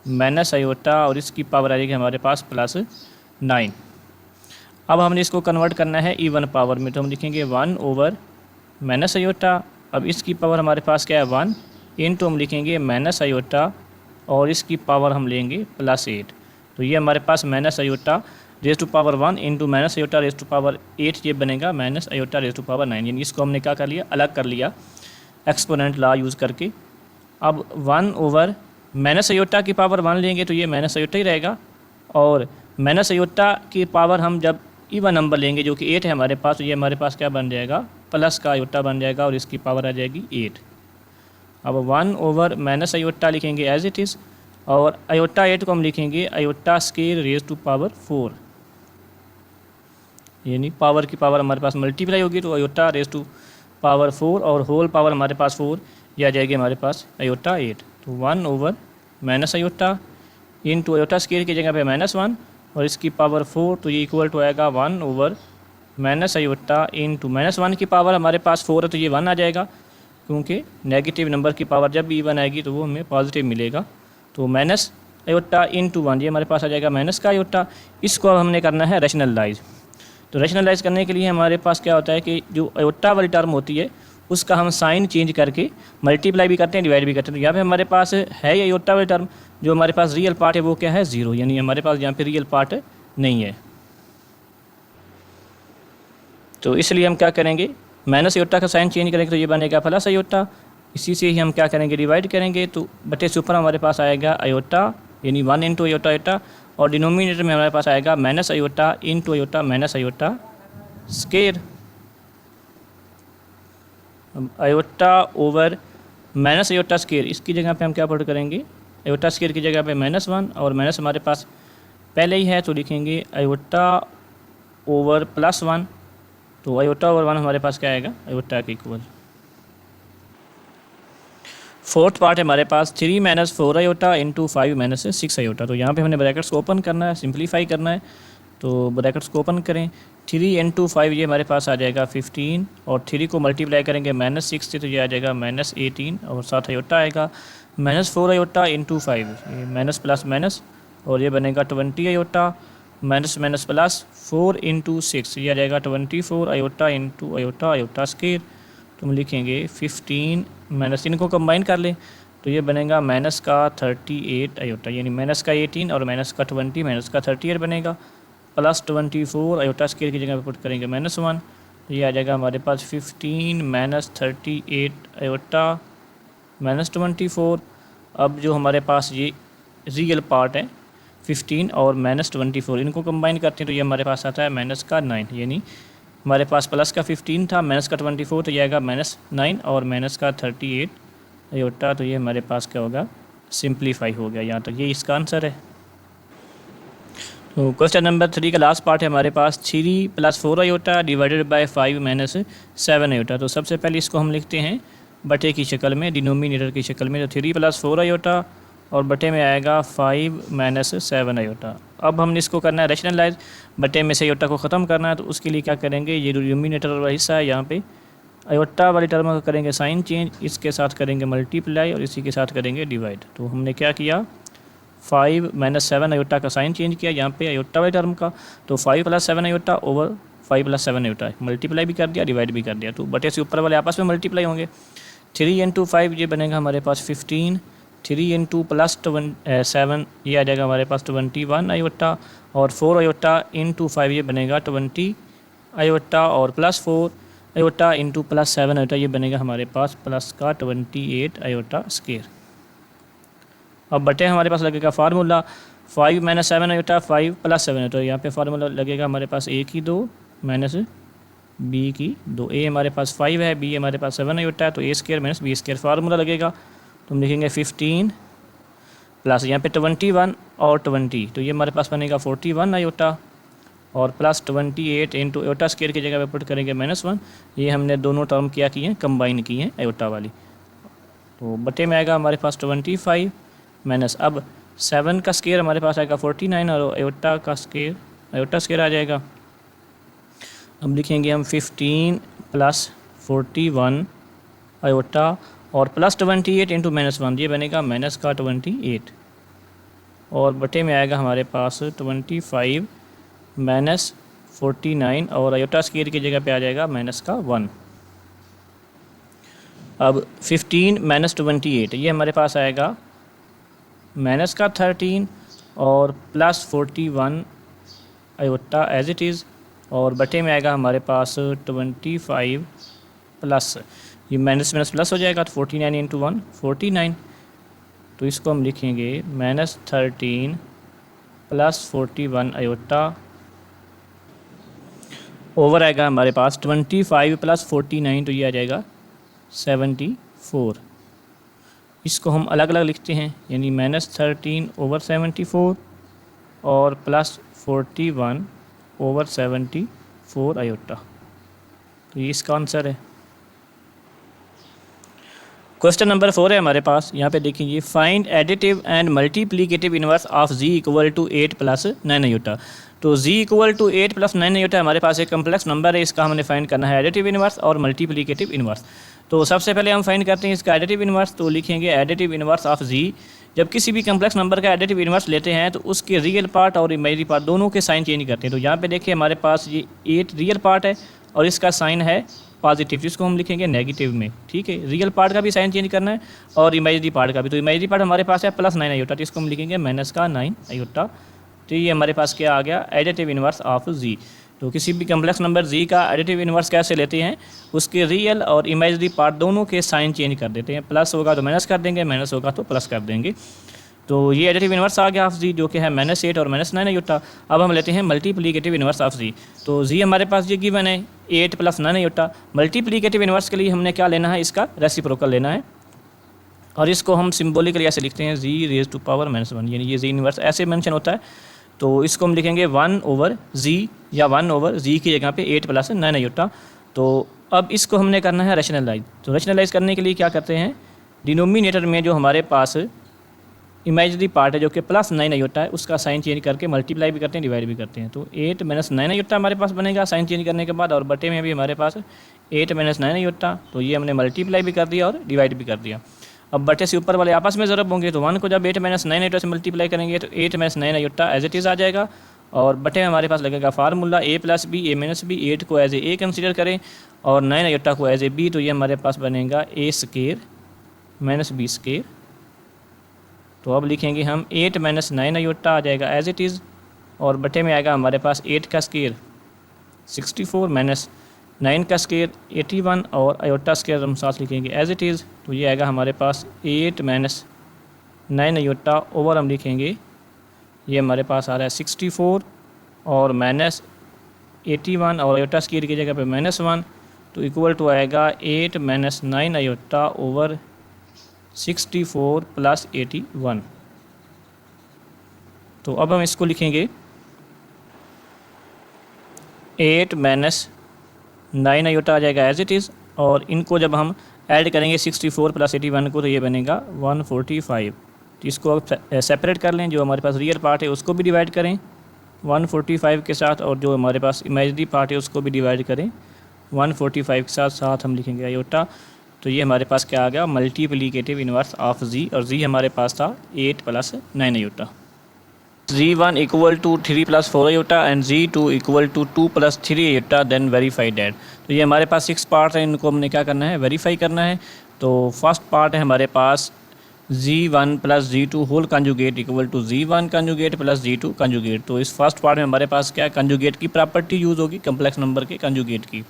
माइनस आयोटा और इसकी पावर आ जाएगी हमारे पास +9। अब हमने इसको कन्वर्ट करना है इवन पावर में, तो हम लिखेंगे 1 / माइनस आयोटा। अब इसकी पावर हमारे पास क्या है 1, इंटू हम लिखेंगे माइनस आयोटा और इसकी पावर हम लेंगे +8। तो ये हमारे पास minus iota raise to power 1 into minus iota raise to power 8, ये बनेगा minus iota raise to power 9। यानी इसको हमने क्या कर लिया, अलग कर लिया एक्सपोनेंट लॉ यूज़ करके। अब 1 / माइनस आयोटा की पावर 1 लेंगे तो ये माइनस आयोटा ही रहेगा, और माइनस आयोटा की पावर हम जब इवन नंबर लेंगे जो कि 8 है हमारे पास, तो ये हमारे पास क्या बन जाएगा, प्लस का आयोटा बन जाएगा और इसकी पावर आ जाएगी 8। अब 1 / माइनस आयोटा लिखेंगे एज इट इज़, और आयोटा 8 को हम लिखेंगे iota square raise to power 4, यानी पावर की पावर हमारे पास मल्टीप्लाई होगी, तो आयोटा रेज़ टू पावर 4 और होल पावर हमारे पास 4, यह आ जाएगी हमारे पास आयोटा 8। तो 1 / minus iota into iota square की जगह पे -1 और इसकी पावर 4, तो ये इक्वल टू आएगा 1 / माइनस आयोटा इंटू -1 की पावर हमारे पास 4 है, तो ये 1 आ जाएगा, क्योंकि नेगेटिव नंबर की पावर जब भी 1 आएगी तो वो हमें पॉजिटिव मिलेगा। तो माइनस आयोटा इंटू 1, ये हमारे पास आ जाएगा माइनस का आयोटा। इसको अब हमने करना है रैशनलाइज। तो रैशनलाइज करने के लिए हमारे पास क्या होता है कि जो आयोटा वाली टर्म होती है उसका हम साइन चेंज करके मल्टीप्लाई भी करते हैं, डिवाइड भी करते हैं। तो यहाँ पे हमारे पास है ये आयोटा वाली टर्म, जो हमारे पास रियल पार्ट है वो क्या है, 0, यानी हमारे पास यहाँ पे रियल पार्ट नहीं है। तो इसलिए हम क्या करेंगे, माइनस आयोटा का साइन चेंज करेंगे तो ये बनेगा प्लस आयोटा। इसी से ही हम क्या करेंगे, डिवाइड करेंगे, तो बटे से ऊपर हमारे पास आएगा आयोटा, यानी 1 इंटू आयोटा आयोटा, और डिनोमिनेटर में हमारे पास आएगा minus iota into iota minus iota square. Iota over minus iota square, इसकी जगह पे हम क्या पुट करेंगे, आयोटा स्क्वायर की जगह पे -1 और माइनस हमारे पास पहले ही है तो लिखेंगे आयोटा ओवर +1, तो आयोटा ओवर 1 हमारे पास क्या आएगा, आयोटा के इक्वल। फोर्थ पार्ट है हमारे पास 3 - 4 आयोटा इंटू 5 - 6 आयोटा। तो यहाँ पे हमने ब्रैकेट्स को ओपन करना है, सिंप्लीफाई करना है, तो ब्रैकेट्स को ओपन करें। 3 इंटू 5 ये हमारे पास आ जाएगा 15, और 3 को मल्टीप्लाई करेंगे -6 से तो ये आ जाएगा -18, और साथ आयोटा आएगा। -4 आयोटा इंटू 5, ये माइनस प्लस माइनस, और ये बनेगा 20 iota, minus minus plus 4 into 6, ये आ जाएगा 24 iota into iota iota square. तो हम लिखेंगे 15 माइनस, इनको कंबाइन कर लें तो ये बनेगा माइनस का 38 आयोटा, यानी माइनस का 18 और माइनस का 20 माइनस का 38 बनेगा, प्लस 24 आयोटा स्क्वायर की जगह पे पुट करेंगे -1, तो ये आ जाएगा हमारे पास 15 माइनस 38 आयोटा माइनस 24। अब जो हमारे पास ये रियल पार्ट है 15 और -24, इनको कंबाइन करते हैं तो ये हमारे पास आता है माइनस का 9, यानी हमारे पास प्लस का 15 था, माइनस का 24, तो ये आएगा -9 और माइनस का 38 आयोटा। तो ये हमारे पास क्या होगा, सिंप्लीफाई हो गया यहाँ तक, ये इसका आंसर है। तो क्वेश्चन नंबर 3 का लास्ट पार्ट है हमारे पास 3 + 4 आयोटा डिवाइडेड बाय 5 - 7 आयोटा। तो सबसे पहले इसको हम लिखते हैं बटे की शक्ल में, डिनोमिनेटर की शक्ल में, तो 3 + 4 आयोटा और बटे में आएगा 5 - 7 आयोटा। अब हमने इसको करना है रैशनलाइज, बटे में से आयोटा को ख़त्म करना है, तो उसके लिए क्या करेंगे, ये जो डिनोमिनेटर वाला हिस्सा है यहाँ पे आयोटा वाली टर्म का करेंगे साइन चेंज, इसके साथ करेंगे मल्टीप्लाई और इसी के साथ करेंगे डिवाइड। तो हमने क्या किया, 5 - 7 आयोटा का साइन चेंज किया यहाँ पे आयोटा वाली टर्म का, तो 5 + 7 आयोटा ओवर 5 + 7 आयोटा, मल्टीप्लाई भी कर दिया डिवाइड भी कर दिया, तो बटे से ऊपर वाले आपस में मल्टीप्लाई होंगे। 3 इंटू 5 ये बनेगा हमारे पास 15, 3 इंटू +7 ये आ जाएगा हमारे पास 21 आयोटा, और 4 आयोटा इंटू 5 ये बनेगा 20 आयोटा, और +4 आयोटा इंटू +7 आयोटा ये बनेगा हमारे पास प्लस का 28 आयोटा स्क्वायर। अब बटे हमारे पास लगेगा फार्मूला 5 - 7 आयोटा 5 + 7 आयोटा, यहाँ पे फार्मूला लगेगा हमारे पास a की 2 माइनस b की 2, a हमारे पास 5 है, b हमारे पास 7 आयोटा है, तो a² - b² फार्मूला लगेगा। तो हम लिखेंगे 15 प्लस यहाँ पे 21 और 20, तो ये हमारे पास बनेगा 41 आयोटा, और प्लस 28 इंटू आयोटा स्क्वायर की जगह पे पुट करेंगे -1, ये हमने दोनों टर्म क्या किए हैं, कंबाइन किए हैं आयोटा वाली। तो बटे में आएगा हमारे पास 25 माइनस, अब 7 का स्क्वायर हमारे पास आएगा 49 और आयोटा का स्क्वायर आयोटा स्क्वायर आ जाएगा। अब लिखेंगे हम 15 + 41 आयोटा और प्लस 28 इंटू -1, ये बनेगा माइनस का 28, और बटे में आएगा हमारे पास 25 माइनस 49 और आयोटा स्क्वायर की जगह पे आ जाएगा माइनस का 1। अब 15 माइनस 28 ये हमारे पास आएगा माइनस का 13 और plus 41 iota as it is, और बटे में आएगा हमारे पास 25 प्लस, ये माइनस माइनस प्लस हो जाएगा, तो 49 इंटू 1 49, तो इसको हम लिखेंगे -13 प्लस 41 आयोटा ओवर आएगा हमारे पास 25 प्लस 49, तो ये आ जाएगा 74। इसको हम अलग अलग लिखते हैं, यानी -13 ओवर 74 और प्लस 41 ओवर 74 आयोटा, तो ये इसका आंसर है। क्वेश्चन नंबर 4 है हमारे पास, यहाँ पे देखिए find additive and multiplicative inverse of z = 8 + 9 iota. तो z = 8 + 9 आयोटा हमारे पास एक कम्प्लेक्स नंबर है, इसका हमने फाइंड करना है एडिटिव इनवर्स और मल्टीप्लिकेटिव इनवर्स। तो सबसे पहले हम फाइंड करते हैं इसका एडिटिव इनवर्स, तो लिखेंगे एडिटिव इनवर्स ऑफ z। जब किसी भी कम्प्लेक्स नंबर का एडिटिव इनवर्स लेते हैं तो उसके रियल पार्ट और इमेजिनरी पार्ट दोनों के साइन चेंज करते हैं। तो यहाँ पे देखिए हमारे पास ये 8 रियल पार्ट है और इसका साइन है पॉजिटिव, जिसको हम लिखेंगे नेगेटिव में, ठीक है। रियल पार्ट का भी साइन चेंज करना है और इमेजिनरी पार्ट का भी। तो इमेजिनरी पार्ट हमारे पास है +9 आयोटा, तो इसको हम लिखेंगे -9 आयोटा। तो ये हमारे पास क्या आ गया, एडिटिव इनवर्स ऑफ z। तो किसी भी कम्प्लेक्स नंबर z का एडिटिव इनवर्स कैसे लेते हैं, उसके रियल और इमेजिनरी पार्ट दोनों के साइन चेंज कर देते हैं, प्लस होगा तो माइनस कर देंगे, माइनस होगा तो प्लस कर देंगे। तो ये एडिटिव इनवर्स आ गया ऑफ z, जो कि है -8 और -9 आयोटा। अब हम लेते हैं मल्टीप्लिकेटिव इनवर्स ऑफ z। तो z हमारे पास ये गिवन है 8 + 9 आयोटा। मल्टीप्लिकेटिव इनवर्स के लिए हमने क्या लेना है, इसका रेसिप्रोकल लेना है, और इसको हम सिम्बोलिकली ऐसे लिखते हैं z⁻⁻⁻1, यानी ये z इनवर्स ऐसे मेंशन होता है तो इसको हम लिखेंगे 1/z या 1/z की जगह पे 8 + 9 आयोटा। तो अब इसको हमने करना है रैशनलाइज। तो रैशनलाइज करने के लिए क्या करते हैं, डिनोमिनेटर में जो हमारे पास इमेजिनरी पार्ट है जो कि +9 आयोटा है उसका साइन चेंज करके मल्टीप्लाई भी करते हैं, डिवाइड भी करते हैं। तो 8 - 9 आयोटा हमारे पास बनेगा साइन चेंज करने के बाद, और बटे में भी हमारे पास 8 - 9 आयोटा। तो ये हमने मल्टीप्लाई भी कर दिया और डिवाइड भी कर दिया। अब बटे से ऊपर वाले आपस में ज़रब होंगे, तो 1 को जब 8 - 9 आयोटा से मल्टीप्लाई करेंगे तो 8 - 9 आयोटा एज इट इज़ आ जाएगा, और बटे में हमारे पास लगेगा formula a + b a - b। 8 को एज ए कंसिडर करें और 9 आयोटा को एज ए b, तो ये हमारे पास बनेगा a² - b²। तो अब लिखेंगे हम 8 - 9 आयोटा आ जाएगा एज इट इज़, और बटे में आएगा हमारे पास 8 का स्क्वायर 64 - 9 का स्क्वायर 81, और आयोटा स्क्वायर हम साथ लिखेंगे एज इट इज़। तो ये आएगा हमारे पास 8 - 9 आयोटा ओवर हम लिखेंगे, ये हमारे पास आ रहा है 64 और -81 और आयोटा स्क्वायर की जगह पे -1, तो इक्वल टू आएगा 8 - 9 आयोटा ओवर 64 + 81। तो अब हम इसको लिखेंगे 8 - 9 आयोटा आ जाएगा एज इट इज़, और इनको जब हम ऐड करेंगे 64 + 81 को, तो ये बनेगा 145। तो इसको अब सेपरेट कर लें, जो हमारे पास रियल पार्ट है उसको भी डिवाइड करें 145 के साथ, और जो हमारे पास इमेजिनरी पार्ट है उसको भी डिवाइड करें 145 के साथ। साथ हम लिखेंगे आयोटा। तो ये हमारे पास क्या आ गया, मल्टीप्लिकेटिव इनवर्स ऑफ z, और z हमारे पास था 8 + 9 iota. z1 = 3 + 4 iota and z2 = 2 + 3 iota, then verify that. तो ये हमारे पास 6 पार्ट हैं, इनको हमने क्या करना है, वेरीफाई करना है। तो फर्स्ट पार्ट है हमारे पास z1 + z2 whole conjugate = z1 conjugate + z2 conjugate. तो इस फर्स्ट पार्ट में हमारे पास क्या कंजुगेट की प्रॉपर्टी यूज़ होगी, कम्प्लेक्स नंबर के कंजुगेट की।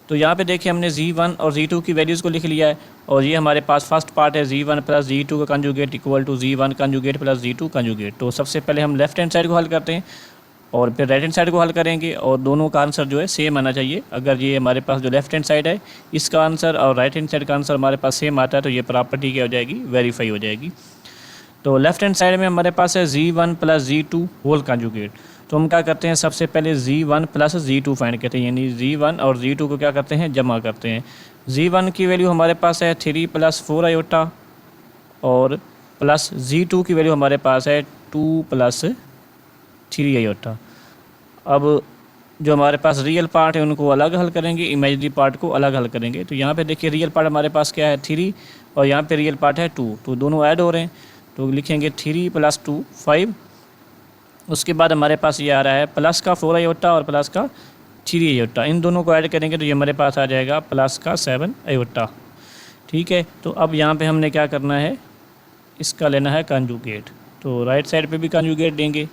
तो यहाँ पे देखिए हमने z1 और z2 की वैल्यूज़ को लिख लिया है, और ये हमारे पास फर्स्ट पार्ट है z1 + z2 का conjugate = z1 conjugate + z2 conjugate. तो सबसे पहले हम लेफ्ट हैंड साइड को हल करते हैं और फिर राइट हैंड साइड को हल करेंगे, और दोनों का आंसर जो है सेम आना चाहिए। अगर ये हमारे पास जो लेफ्ट हैंड साइड है इसका आंसर और राइट हैंड साइड का आंसर हमारे पास सेम आता है, तो ये प्रॉपर्टी क्या हो जाएगी, वेरीफाई हो जाएगी। तो लेफ्ट हैंड साइड में हमारे पास है z1 + z2 होल कंजुगेट। तो हम क्या करते हैं, सबसे पहले z1 + z2 फाइंड करते हैं, यानी z1 और z2 को क्या करते हैं, जमा करते हैं। z1 की वैल्यू हमारे पास है 3 + 4 आयोटा, और प्लस z2 की वैल्यू हमारे पास है 2 + 3 आयोटा। अब जो हमारे पास रियल पार्ट है उनको अलग हल करेंगे, इमेजिनरी पार्ट को अलग हल करेंगे। तो यहाँ पे देखिए रियल पार्ट हमारे पास क्या है 3, और यहाँ पे रियल पार्ट है 2, तो दोनों ऐड हो रहे हैं। तो लिखेंगे 3 + 2 5। उसके बाद हमारे पास ये आ रहा है प्लस का 4 आयोटा और प्लस का 3 आयोटा, इन दोनों को ऐड करेंगे तो ये हमारे पास आ जाएगा प्लस का 7 आयोटा। ठीक है, तो अब यहाँ पे हमने क्या करना है, इसका लेना है कंजुगेट। तो राइट साइड पे भी कंजुगेट देंगे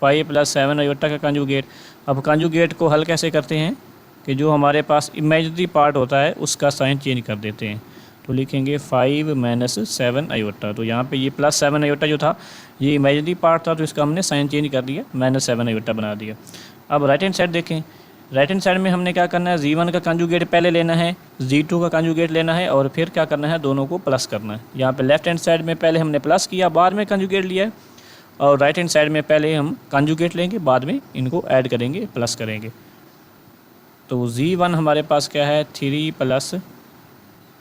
5 + 7 आयोटा का कंजुगेट। अब कंजुगेट को हल कैसे करते हैं कि जो हमारे पास इमेजिनरी पार्ट होता है उसका साइन चेंज कर देते हैं। तो लिखेंगे 5 - 7 आयोटा। तो यहाँ पे ये +7 आयोटा जो था ये इमेजिनरी पार्ट था, तो इसका हमने साइन चेंज कर दिया, -7 आयोटा बना दिया। अब राइट हैंड साइड देखें, राइट हैंड साइड में हमने क्या करना है, z1 का कंजुगेट पहले लेना है, z2 का कंजुगेट लेना है, और फिर क्या करना है, दोनों को प्लस करना है। यहाँ पे लेफ्ट हैंड साइड में पहले हमने प्लस किया, बाद में कंजुगेट लिया है, और राइट हैंड साइड में पहले हम कंजुगेट लेंगे, बाद में इनको ऐड करेंगे, प्लस करेंगे। तो z1 हमारे पास क्या है 3 +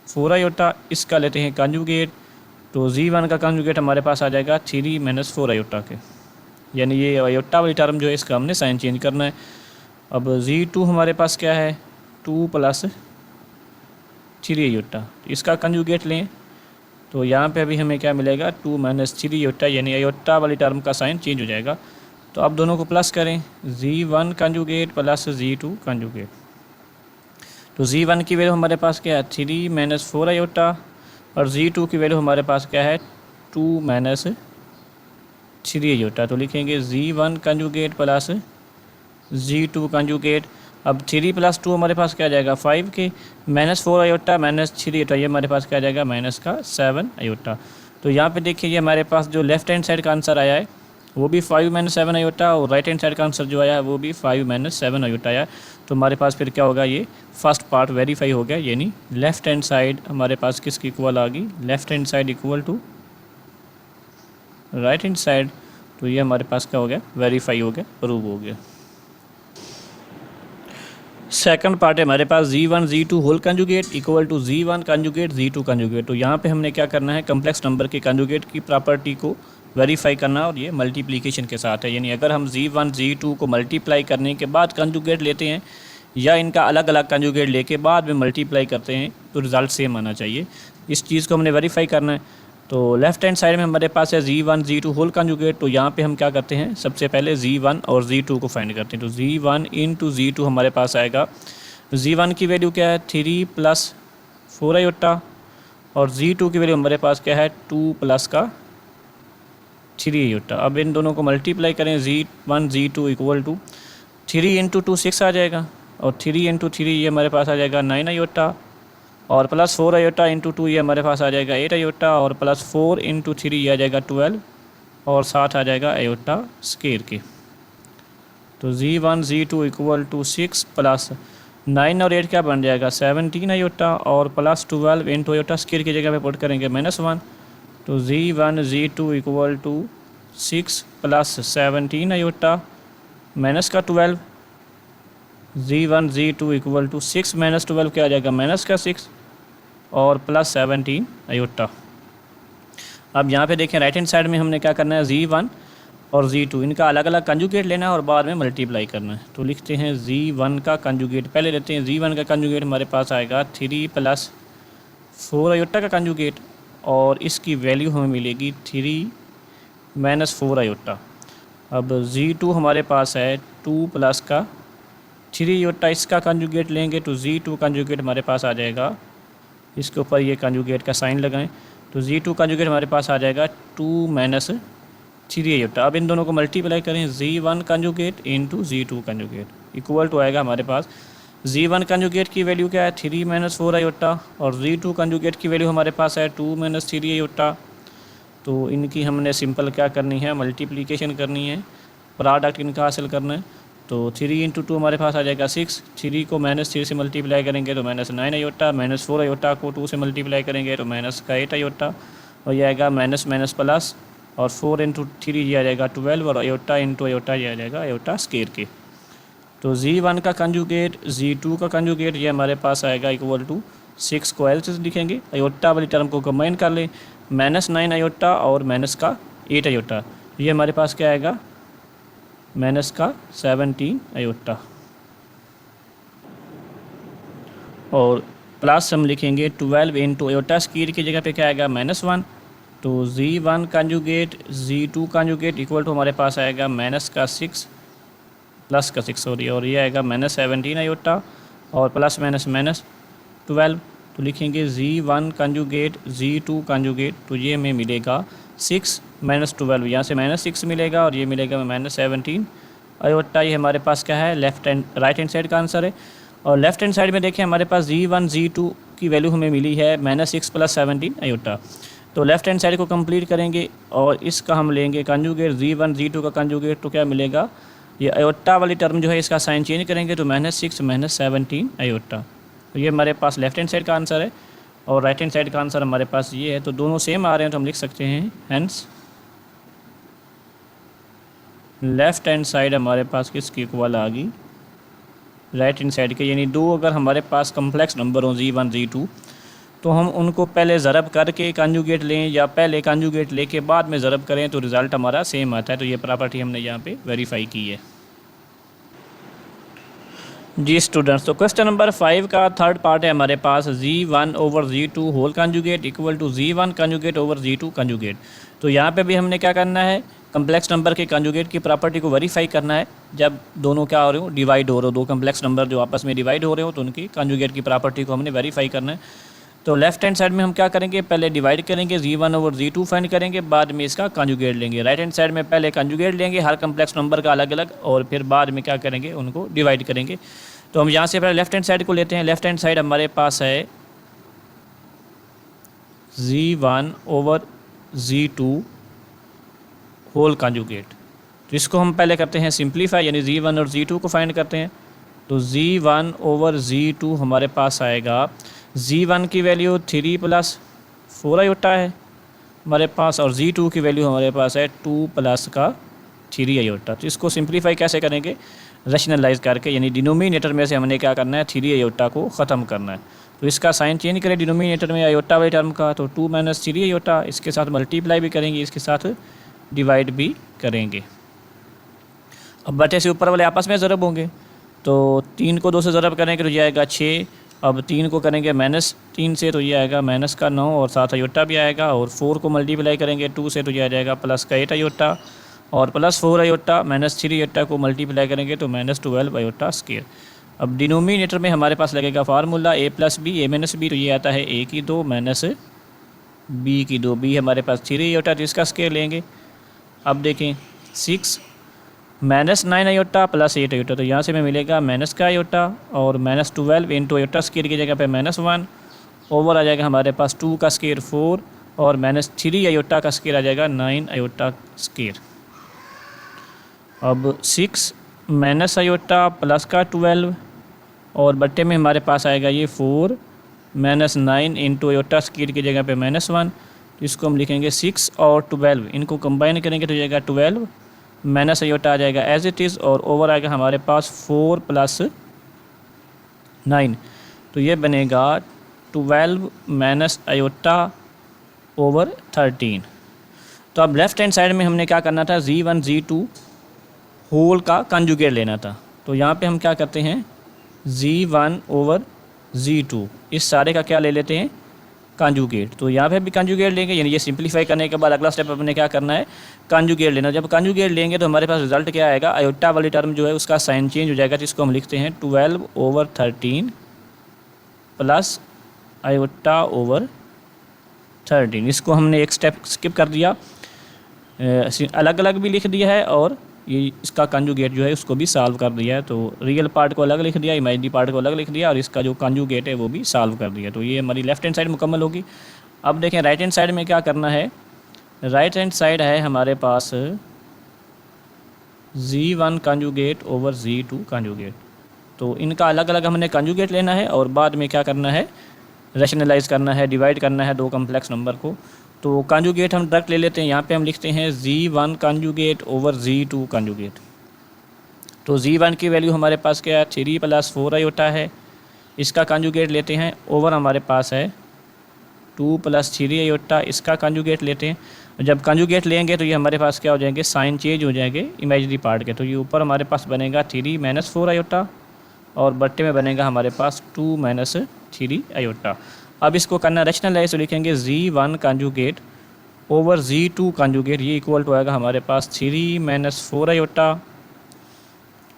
4 आयोटा, इसका लेते हैं कंजुगेट। तो z1 का कंजुगेट हमारे पास आ जाएगा 3 - 4 आयोटा के, यानी ये आयोटा वाली टर्म जो है इसका हमने साइन चेंज करना है। अब z2 हमारे पास क्या है 2 + 3 आयोटा, इसका कंजुगेट लें। तो यहाँ पे अभी हमें क्या मिलेगा 2 - 3 आयोटा, यानी आयोटा वाली टर्म का साइन चेंज हो जाएगा। तो अब दोनों को प्लस करें, z1 कंजुगेट + z2 कंजुगेट। तो z1 की वैल्यू हमारे पास क्या है 3 - 4 आयोटा, और z2 की वैल्यू हमारे पास क्या है 2 - 3 आयोटा। तो लिखेंगे z1 कंजुगेट + z2 कंजुगेट। अब 3 + 2 हमारे पास क्या आ जाएगा 5 के, -4 आयोटा -3 आयोटा, ये हमारे पास क्या आ जाएगा -7 आयोटा। तो यहाँ पे देखिए ये हमारे पास जो लेफ्ट हैंड साइड का आंसर आया है वो भी 5 - 7 आयोटा, और राइट हैंड साइड का आंसर जो आया है वो भी 5 - 7 आयोटा आया। तो हमारे पास फिर क्या होगा, ये फर्स्ट पार्ट वेरीफाई हो गया, यानी लेफ्ट हैंड साइड हमारे पास किसकी इक्वल आ गई, left hand side equal to right hand side. तो ये हमारे पास क्या हो गया, वेरीफाई हो गया, प्रूव हो गया। सेकंड पार्ट है हमारे पास Z1 Z2 whole conjugate equal to Z1 conjugate Z2 conjugate. तो यहाँ पे हमने क्या करना है, कम्प्लेक्स नंबर के कंजुगेट की प्रॉपर्टी को वेरीफाई करना, और ये मल्टीप्लिकेशन के साथ है। यानी अगर हम Z1 Z2 को मल्टीप्लाई करने के बाद कंजुगेट लेते हैं या इनका अलग अलग कंजुगेट लेके बाद में मल्टीप्लाई करते हैं तो रिज़ल्ट सेम आना चाहिए। इस चीज़ को हमने वेरीफाई करना है। तो लेफ्ट हैंड साइड में हमारे पास है Z1 Z2 होल कंजुगेट। तो यहाँ पे हम क्या करते हैं, सबसे पहले Z1 और Z2 को फाइंड करते हैं। तो Z1 इंटू Z2 हमारे पास आएगा, Z1 की वैल्यू क्या है 3 प्लस 4 आयोटा, और Z2 की वैल्यू हमारे पास क्या है 2 प्लस का 3 आयोटा। अब इन दोनों को मल्टीप्लाई करें, Z1 Z2 equal to 3 into 2 6 आ जाएगा, और 3 इंटू 3 ये हमारे पास आ जाएगा 9 आयोटा, और प्लस 4 आयोटा इंटू 2 ये हमारे पास आ जाएगा 8 आयोटा, और प्लस 4 इंटू 3 ये आ जाएगा 12, और साथ आ जाएगा आयोटा स्केयर के। तो Z1 Z2 equal to 6 plus 9 और 8 क्या बन जाएगा 17 आयोटा, और प्लस 12 इंटू आयोटा स्केयर की जगह पे पुट करेंगे -1। तो Z1 Z2 equal to 6 plus 17 iota minus का 12, Z1 Z2 equal to 6 minus 12 क्या आ जाएगा माइनस का 6, और प्लस 17 आयोटा। अब यहाँ पे देखें राइट हैंड साइड में हमने क्या करना है, Z1 और Z2 इनका अलग अलग कंजुगेट लेना है और बाद में मल्टीप्लाई करना है। तो लिखते हैं Z1 का कंजुगेट, पहले लेते हैं Z1 का कंजुगेट हमारे पास आएगा 3 प्लस 4 आयोटा का कंजुगेट, और इसकी वैल्यू हमें मिलेगी 3 माइनस 4 आयोटा। अब Z2 हमारे पास है 2 प्लस का 3 आयोटा, इसका कंजुगेट लेंगे तो Z2 कंजुगेट हमारे पास आ जाएगा, इसके ऊपर ये कंजुगेट का साइन लगाएं, तो Z2 कंजुगेट हमारे पास आ जाएगा 2 माइनस 3 आयोटा। अब इन दोनों को मल्टीप्लाई करें, Z1 conjugate into Z2 conjugate equal to आएगा हमारे पास, Z1 कंजुगेट की वैल्यू क्या है 3 माइनस 4 आयोटा, और Z2 कंजुगेट की वैल्यू हमारे पास है 2 माइनस 3 आयोटा। तो इनकी हमने सिंपल क्या करनी है, मल्टीप्लिकेशन करनी है, प्रोडक्ट इनका हासिल करना है। तो 3 इंटू 2 हमारे पास आ जाएगा 6, 3 को -3 से मल्टीप्लाई करेंगे तो -9 आयोटा, -4 आयोटा को 2 से मल्टीप्लाई करेंगे तो माइनस का 8 आयोटा, और ये आएगा माइनस माइनस प्लस, और 4 इंटू 3 ये आ जाएगा 12, और आयोटा इंटू आयोटा ये आ जाएगा आयोटा स्केयर के। तो Z1 का कंजुगेट Z2 का कंजुगेट ये हमारे पास आएगा इक्वल टू 6 को L से लिखेंगे, आयोटा वाली टर्म को कंबाइन कर लें, -9 आयोटा और माइनस का 8 आयोटा, ये हमारे पास क्या आएगा माइनस का 17 आयोटा, और प्लस हम लिखेंगे 12 इंटू आयोटा स्केयर की जगह पे क्या आएगा -1। तो Z1 conjugate Z2 conjugate equal to हमारे पास आएगा माइनस का 6 प्लस का 6 सॉरी, और ये आएगा -17 आयोटा और प्लस माइनस -12। तो लिखेंगे Z1 कंजुगेट Z2 कंजुगेट, तो ये हमें मिलेगा 6 माइनस 12, यहाँ से -6 मिलेगा और ये मिलेगा -17 आयोटा। ये हमारे पास क्या है राइट हैंड साइड का आंसर है। और लेफ्ट हैंड साइड में देखें हमारे पास Z1 Z2 की वैल्यू हमें मिली है -6 प्लस 17 आयोटा। तो लेफ्ट हैंड साइड को कंप्लीट करेंगे और इसका हम लेंगे कंजुगेट Z1 Z2 का कंजुगेट, तो क्या मिलेगा, ये आयोटा वाली टर्म जो है इसका साइन चेंज करेंगे तो -6 -17 आयोटा। तो ये हमारे पास लेफ्ट हैंड साइड का आंसर है, और राइट हैंड साइड का आंसर हमारे पास ये है। तो दोनों सेम आ रहे हैं तो हम लिख सकते हैं हेंस लेफ्ट हैंड साइड हमारे पास किसकी इक्वल आ गई, राइट हैंड साइड के। यानी दो अगर हमारे पास कम्प्लेक्स नंबर हो Z1 Z2 तो हम उनको पहले ज़रब करके कंजुगेट लें या पहले कंजुगेट लेके बाद में ज़रब करें तो रिज़ल्ट हमारा सेम आता है। तो ये प्रॉपर्टी हमने यहाँ पे वेरीफाई की है। जी स्टूडेंट्स, तो क्वेश्चन नंबर 5 का थर्ड पार्ट है हमारे पास Z1 over Z2 whole conjugate equal to Z1 conjugate over Z2 conjugate. तो यहाँ पे भी हमने क्या करना है, कम्प्लेक्स नंबर के कंजुगेट की प्रॉपर्टी को वेरीफाई करना है। जब दोनों क्या हो रहे हो, डिवाइड हो रहे हो, दो कम्प्लेक्स नंबर जो आपस में डिवाइड हो रहे हो तो उनकी कंजुगेट की प्रॉपर्टी को हमने वेरीफाई करना है। तो लेफ्ट हैंड साइड में हम क्या करेंगे, पहले डिवाइड करेंगे, Z1 ओवर Z2 फाइंड करेंगे, बाद में इसका कंजुगेट लेंगे। राइट हैंड साइड में पहले कंजुगेट लेंगे हर कम्प्लेक्स नंबर का अलग अलग, और फिर बाद में क्या करेंगे, उनको डिवाइड करेंगे। तो हम यहाँ से पहले लेफ्ट हैंड साइड को लेते हैं। लेफ्ट हैंड साइड हमारे पास है Z1 over Z2 whole conjugate. तो इसको हम पहले करते हैं सिंप्लीफाई, यानी Z1 और Z2 को फाइंड करते हैं। तो Z1 ओवर Z2 हमारे पास आएगा, Z1 की वैल्यू 3 प्लस 4 आयोटा है हमारे पास, और Z2 की वैल्यू हमारे पास है 2 प्लस का 3 आयोटा। तो इसको सिंप्लीफाई कैसे करेंगे, रैशनलाइज करके, यानी डिनोमिनेटर में से हमने क्या करना है, 3 आयोटा को ख़त्म करना है। तो इसका साइन चेंज करें डिनोमिनेटर में आयोटा वाले टर्म का, तो 2 - 3 आयोटा, इसके साथ मल्टीप्लाई भी करेंगे, इसके साथ डिवाइड भी करेंगे। अब बटे से ऊपर वाले आपस में ज़रब होंगे, तो 3 को 2 से ज़रब करेंगे तो जाएगा 6। अब 3 को करेंगे -3 से तो ये आएगा माइनस का 9 और 7 आयोटा भी आएगा। और 4 को मल्टीप्लाई करेंगे 2 से तो ये आ जाएगा प्लस का 8 आयोटा। और +4 आयोटा -3 आयोटा को मल्टीप्लाई करेंगे तो -12 आयोटा स्क्वायर। अब डिनोमिनेटर में हमारे पास लगेगा formula a + b, a - b, तो ये आता है a की 2 - b की 2, b हमारे पास 3 आयोटा, तो इसका स्क्वायर लेंगे। अब देखें 6 -9 आयोटा + 8 आयोटा, तो यहाँ से हमें मिलेगा माइनस का आयोटा और -12 इंटू आयोटा स्क्वायर की जगह पे -1 ओवर आ जाएगा हमारे पास 2 का स्क्वायर 4 और -3 आयोटा का स्क्वायर आ जाएगा 9 आयोटा स्क्वायर। अब 6 - आयोटा प्लस का 12 और बट्टे में हमारे पास आएगा ये 4 -9 इंटू आयोटा स्क्वायर की जगह पे -1, तो इसको हम लिखेंगे 6 और 12, इनको कंबाइन करेंगे तो जाएगा 12 माइनस आयोटा आ जाएगा एज इट इज़ और ओवर आएगा हमारे पास 4 + 9, तो ये बनेगा 12 - आयोटा ओवर 13। तो अब लेफ़्ट हैंड साइड में हमने क्या करना था, g1 g2 होल का कंजुगेट लेना था। तो यहाँ पे हम क्या करते हैं, g1 ओवर g2 इस सारे का क्या ले लेते हैं, कंजुगेट। तो यहाँ पे भी कंजुगेट लेंगे, यानी ये सिंप्लीफाई करने के बाद अगला स्टेप अपने क्या करना है, कंजुगेट लेना। जब कंजुगेट लेंगे तो हमारे पास रिजल्ट क्या आएगा, आयोटा वाली टर्म जो है उसका साइन चेंज हो जाएगा, जिसको हम लिखते हैं 12 ओवर 13 प्लस आयोटा ओवर 13। इसको हमने एक स्टेप स्किप कर दिया, अलग अलग भी लिख दिया है और ये इसका कंजुगेट जो है उसको भी सॉल्व कर दिया है। तो रियल पार्ट को अलग लिख दिया, इमेजिनरी पार्ट को अलग लिख दिया और इसका जो कंजुगेट है वो भी सॉल्व कर दिया। तो ये हमारी लेफ्ट हैंड साइड मुकम्मल होगी। अब देखें राइट हैंड साइड में क्या करना है, राइट हैंड साइड है हमारे पास g1 conjugate over g2 conjugate. तो इनका अलग अलग हमने कंजुगेट लेना है और बाद में क्या करना है, रैशनलाइज करना है, डिवाइड करना है दो कम्प्लेक्स नंबर को। तो कंजुगेट हम डायरेक्ट ले लेते हैं, यहाँ पे हम लिखते हैं g1 conjugate over g2 conjugate. तो g1 की वैल्यू हमारे पास क्या है, 3 + 4 आयोटा है, इसका कंजुगेट लेते हैं, ओवर हमारे पास है 2 + 3 आयोटा, इसका कंजुगेट लेते हैं। जब कंजुगेट लेंगे तो ये हमारे पास क्या हो जाएंगे, साइन चेंज हो जाएंगे इमेजिनरी पार्ट के। तो ये ऊपर हमारे पास बनेगा 3 - 4 आयोटा और बट्टे में बनेगा हमारे पास 2 - 3 आयोटा। अब इसको करना रैशनलाइज, तो लिखेंगे g1 conjugate over g2 conjugate, ये इक्वल टू आएगा हमारे पास 3 - 4 आयोटा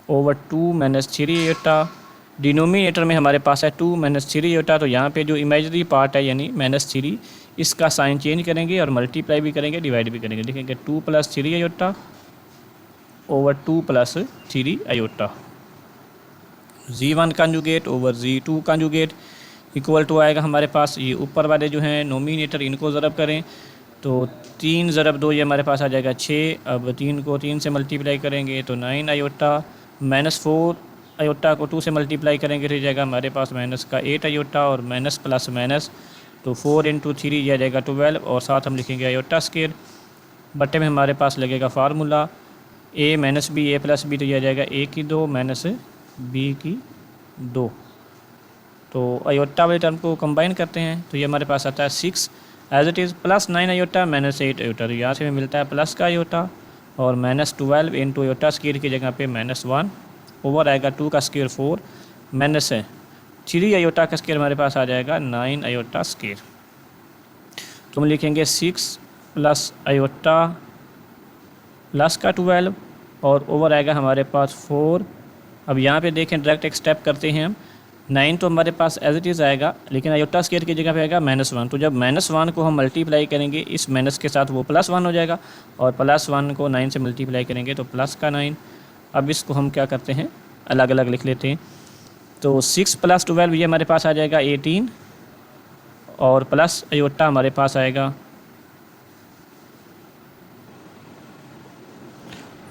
ओवर 2 - 3 आयोटा। डिनोमिनेटर में हमारे पास है 2 - 3 आयोटा, तो यहाँ पे जो इमेजिनरी पार्ट है यानी -3, इसका साइन चेंज करेंगे और मल्टीप्लाई भी करेंगे, डिवाइड भी करेंगे। लिखेंगे 2 + 3 iota over 2 + 3 iota. g1 conjugate over g2 conjugate equal to आएगा हमारे पास, ये ऊपर वाले जो हैं नोमिनेटर इनको ज़रब करें तो 3 ज़रब 2 ये हमारे पास आ जाएगा 6। अब 3 को 3 से मल्टीप्लाई करेंगे तो 9 आयोटा, -4 आयोटा को 2 से मल्टीप्लाई करेंगे तो जाएगा हमारे पास माइनस का 8 आयोटा और माइनस प्लस माइनस, तो 4 × 3 यह जाएगा 12 और साथ हम लिखेंगे आयोटा स्क्वायर। बट्टे में हमारे पास लगेगा formula a - b, a + b, तो यह जाएगा a की 2 - b की 2। तो आयोटा वाले टर्म को कंबाइन करते हैं तो ये हमारे पास आता है 6 as it is plus 9 iota -8 iota, तो यहाँ से हमें मिलता है प्लस का आयोटा और -12 इंटू आयोटा स्क्वायर की जगह पे -1 ओवर आएगा 2 का स्क्वायर 4 -3 आयोटा का स्क्वायर हमारे पास आ जाएगा 9 आयोटा स्क्वायर। तो हम लिखेंगे 6 + आयोटा प्लस का 12 और ओवर आएगा हमारे पास 4। अब यहाँ पे देखें डायरेक्ट एक स्टेप करते हैं हम, 9 तो हमारे पास एज इट इज़ आएगा लेकिन आयोटा स्क्वायर की जगह पे आएगा -1, तो जब -1 को हम मल्टीप्लाई करेंगे इस माइनस के साथ वो +1 हो जाएगा और +1 को 9 से मल्टीप्लाई करेंगे तो प्लस का 9। अब इसको हम क्या करते हैं, अलग अलग लिख लेते हैं। तो 6 + 12 ये हमारे पास आ जाएगा 18 और प्लस आयोटा हमारे पास आएगा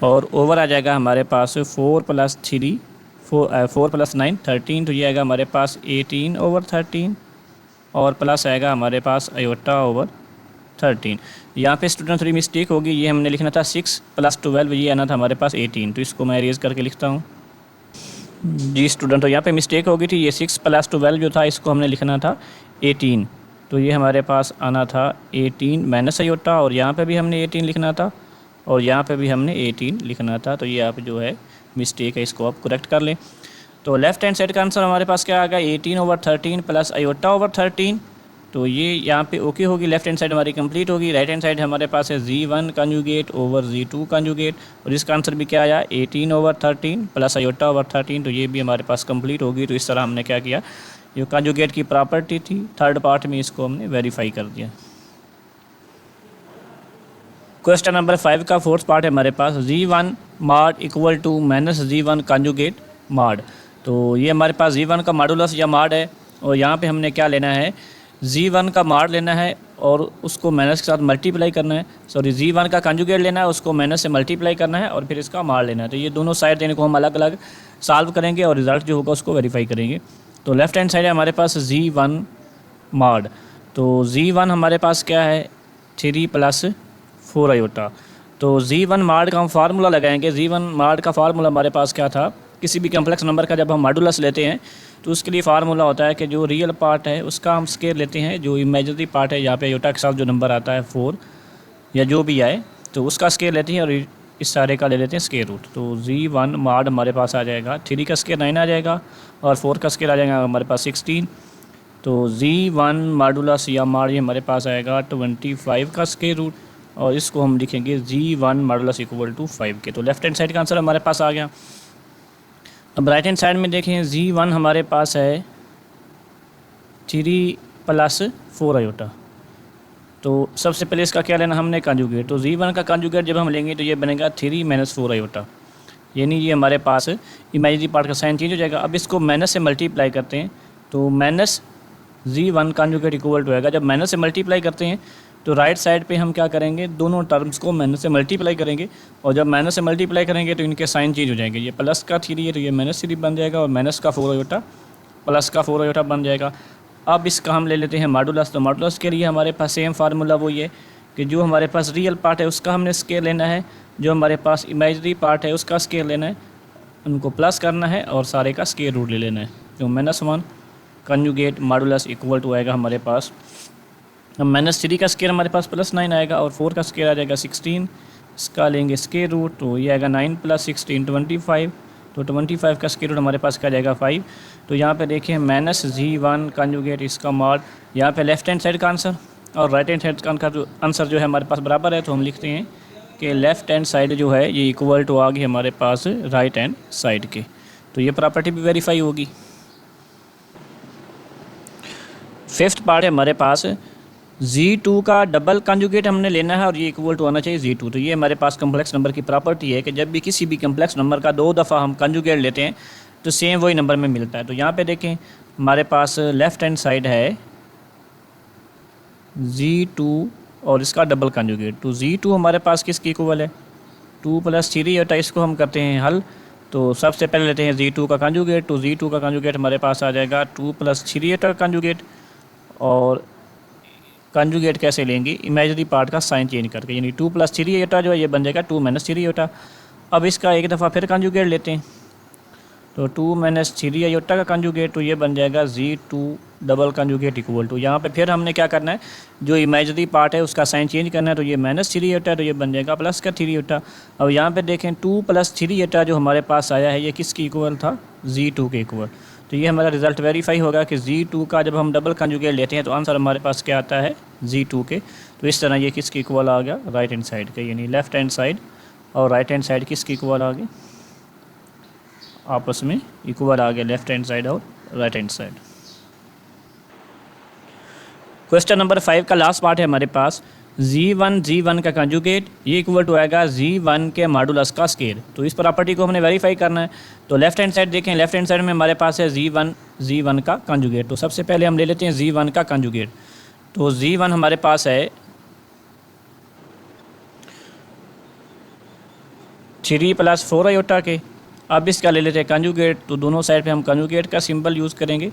और ओवर आ जाएगा हमारे पास 4 + 9 13, तो ये आएगा हमारे पास 18 ओवर 13 और प्लस आएगा हमारे पास आयोटा ओवर 13। यहाँ पे स्टूडेंट थोड़ी मिस्टेक होगी, ये हमने लिखना था 6 + 12, ये आना था हमारे पास 18। तो इसको मैं रेज करके लिखता हूँ। जी स्टूडेंट, तो यहाँ पे मिस्टेक हो गई थी, ये 6 + 12 जो था इसको हमने लिखना था 18। तो ये हमारे पास आना था 18 माइनस आयोटा, और यहाँ पे भी हमने 18 लिखना था और यहाँ पे भी हमने 18 लिखना था। तो ये आप जो है मिस्टेक है इसको आप करेक्ट कर लें। तो लेफ्ट हैंड साइड का आंसर हमारे पास क्या आ गया, 18/13 प्लस आयोटा/13। तो ये यहाँ पे ओके होगी, लेफ्ट हैंड साइड हमारी कंप्लीट होगी। राइट हैंड साइड हमारे पास है Z1 conjugate over Z2 conjugate, और इसका आंसर भी क्या आया 18/13 प्लस आयोटा/13। तो ये भी हमारे पास कंप्लीट होगी। तो इस तरह हमने क्या किया, जो कंजुगेट की प्रॉपर्टी थी थर्ड पार्ट में, इसको हमने वेरीफाई कर दिया। क्वेश्चन नंबर 5 का फोर्थ पार्ट है हमारे पास, Z1 mod equal to minus Z1 conjugate mod. तो ये हमारे पास Z1 का मॉडुलस या मॉड है, और यहाँ पे हमने क्या लेना है, Z1 का मॉड लेना है और उसको माइनस के साथ मल्टीप्लाई करना है। सॉरी, Z1 का कंजुगेट लेना है, उसको माइनस से मल्टीप्लाई करना है और फिर इसका मॉड लेना है। तो ये दोनों साइड देने को हम अलग अलग सॉल्व करेंगे और रिजल्ट जो होगा उसको वेरीफाई करेंगे। तो लेफ्ट हैंड साइड है हमारे पास Z1 मॉड। तो Z1 हमारे पास क्या है 3 + 4 आयोटा। तो Z1 मॉड का हम फार्मूला लगाएंगे। Z1 मॉड का फार्मूला हमारे पास क्या था, किसी भी कम्प्लेक्स नंबर का जब हम मॉडुलस लेते हैं तो उसके लिए फार्मूला होता है कि जो रियल पार्ट है उसका हम स्केयर लेते हैं, जो इमेजिनरी पार्ट है यहाँ पे आयोटा के साथ जो नंबर आता है 4 या जो भी आए तो उसका स्केयर लेते हैं और इस सारे का ले लेते हैं स्केयर रूट। तो Z1 मॉड हमारे पास आ जाएगा 3 का स्केयर 9 आ जाएगा और 4 का स्केयर आ जाएगा हमारे पास 16। तो Z1 मॉडुलस या मॉड ये हमारे पास आएगा 25 का स्केयर रूट, और इसको हम लिखेंगे Z1 मॉडुलस इक्वल टू 5 के। तो लेफ्ट हैंड साइड का आंसर हमारे पास आ गया। अब राइट हैंड साइड में देखें, Z1 हमारे पास है 3 + 4 आयोटा। तो सबसे पहले इसका क्या लेना हमने कंजुगेट। तो Z1 का कंजुगेट जब हम लेंगे तो ये बनेगा 3 - 4 आयोटा, यानी ये हमारे पास इमेजिनरी पार्ट का साइन चेंज हो जाएगा। अब इसको माइनस से मल्टीप्लाई करते हैं तो minus Z1 conjugate equal to आएगा। जब माइनस से मल्टीप्लाई करते हैं तो राइट साइड पे हम क्या करेंगे, दोनों टर्म्स को माइनस से मल्टीप्लाई करेंगे, और जब माइनस से मल्टीप्लाई करेंगे तो इनके साइन चेंज हो जाएंगे। ये प्लस का 3 है तो ये -3 बन जाएगा, और माइनस का 4 आयोटा प्लस का 4 आयोटा बन जाएगा। अब इसका हम ले लेते हैं मॉडुलस। तो मॉडुलस के लिए हमारे पास सेम फार्मूला वही है कि जो हमारे पास रियल पार्ट है उसका हमने स्केयर लेना है, जो हमारे पास इमेजिनरी पार्ट है उसका स्केयर लेना है, उनको प्लस करना है और सारे का स्केयर रूट ले लेना है। तो -1 कंजुगेट मॉडुलस इक्वल टू आएगा हमारे पास, अब -3 का स्केयर हमारे पास +9 आएगा और 4 का स्केयर आ जाएगा 16। इसका लेंगे स्केयर रूट, तो ये आएगा 9 + 16 25। तो 25 का स्केयर रूट हमारे पास क्या जाएगा 5। तो यहाँ पे देखें -Z1 कंजुगेट इसका मॉड, यहाँ पे लेफ्ट हैंड साइड का आंसर और राइट हैंड साइड का आंसर जो है हमारे पास बराबर है। तो हम लिखते हैं कि लेफ़्ट हैंड साइड जो है ये इक्वल टू आ गई हमारे पास राइट हैंड साइड के। तो ये प्रॉपर्टी भी वेरीफाई होगी। फिफ्थ पार्ट है हमारे पास, Z2 का डबल कंजुगेट हमने लेना है और ये इक्वल टू आना चाहिए Z2। तो ये हमारे पास कम्प्लेक्स नंबर की प्रॉपर्टी है कि जब भी किसी भी कम्प्लेक्स नंबर का 2 दफ़ा हम कंजुगेट लेते हैं तो सेम वही नंबर में मिलता है। तो यहाँ पे देखें हमारे पास लेफ़्ट हैंड साइड है Z2 और इसका डबल कंजुगेट। तो Z2 हमारे पास किसकी इक्वल है 2 + 3 आयोटा। इसको हम करते हैं हल। तो सबसे पहले लेते हैं Z2 का कंजुगेट। तो Z2 का कंजुगेट हमारे पास आ जाएगा 2 + 3 आयोटा कंजुगेट, और कंजुगेट कैसे लेंगे, इमेजिनरी पार्ट का साइन चेंज करके, यानी 2 + 3 आयोटा जो है ये बन जाएगा 2 - 3 आयोटा। अब इसका एक दफ़ा फिर कंजुगेट लेते हैं तो 2 - 3 आयोटा का कंजुगेट, तो ये बन जाएगा Z2 double conjugate equal to, यहाँ पे फिर हमने क्या करना है, जो इमेजिनरी पार्ट है उसका साइन चेंज करना है। तो ये -3 आयोटा तो ये बन जाएगा प्लस का 3 आयोटा। अब यहाँ पे देखें 2 + 3 आयोटा जो हमारे पास आया है ये किसकी इक्वल था Z2 के इक्वल। तो ये हमारा रिज़ल्ट वेरीफाई होगा कि Z2 का जब हम डबल कंजुगेट लेते हैं तो आंसर हमारे पास क्या आता है Z2 के। तो इस तरह ये किसकी इक्वल आ गया राइट हैंड साइड के, यानी लेफ़्ट हैंड साइड और राइट हैंड साइड किसकी इक्वल आ गई, आपस में इक्वल आ गया लेफ़्ट हैंड साइड और right hand side. Question number 5 का लास्ट पार्ट है हमारे पास, Z1 का कंजुगेट ये इक्वल टू आएगा Z1 के मॉडुलस का स्केयर। तो इस प्रॉपर्टी को हमने वेरीफाई करना है। तो लेफ्ट हैंड साइड देखें, लेफ्ट हैंड साइड में हमारे पास है Z1 का कंजुगेट। तो सबसे पहले हम ले लेते हैं Z1 का कंजुगेट। तो Z1 हमारे पास है 3 + 4 आयोटा के। अब इसका ले लेते हैं कंजुगेट। तो दोनों साइड पे हम कंजुगेट का सिंबल यूज़ करेंगे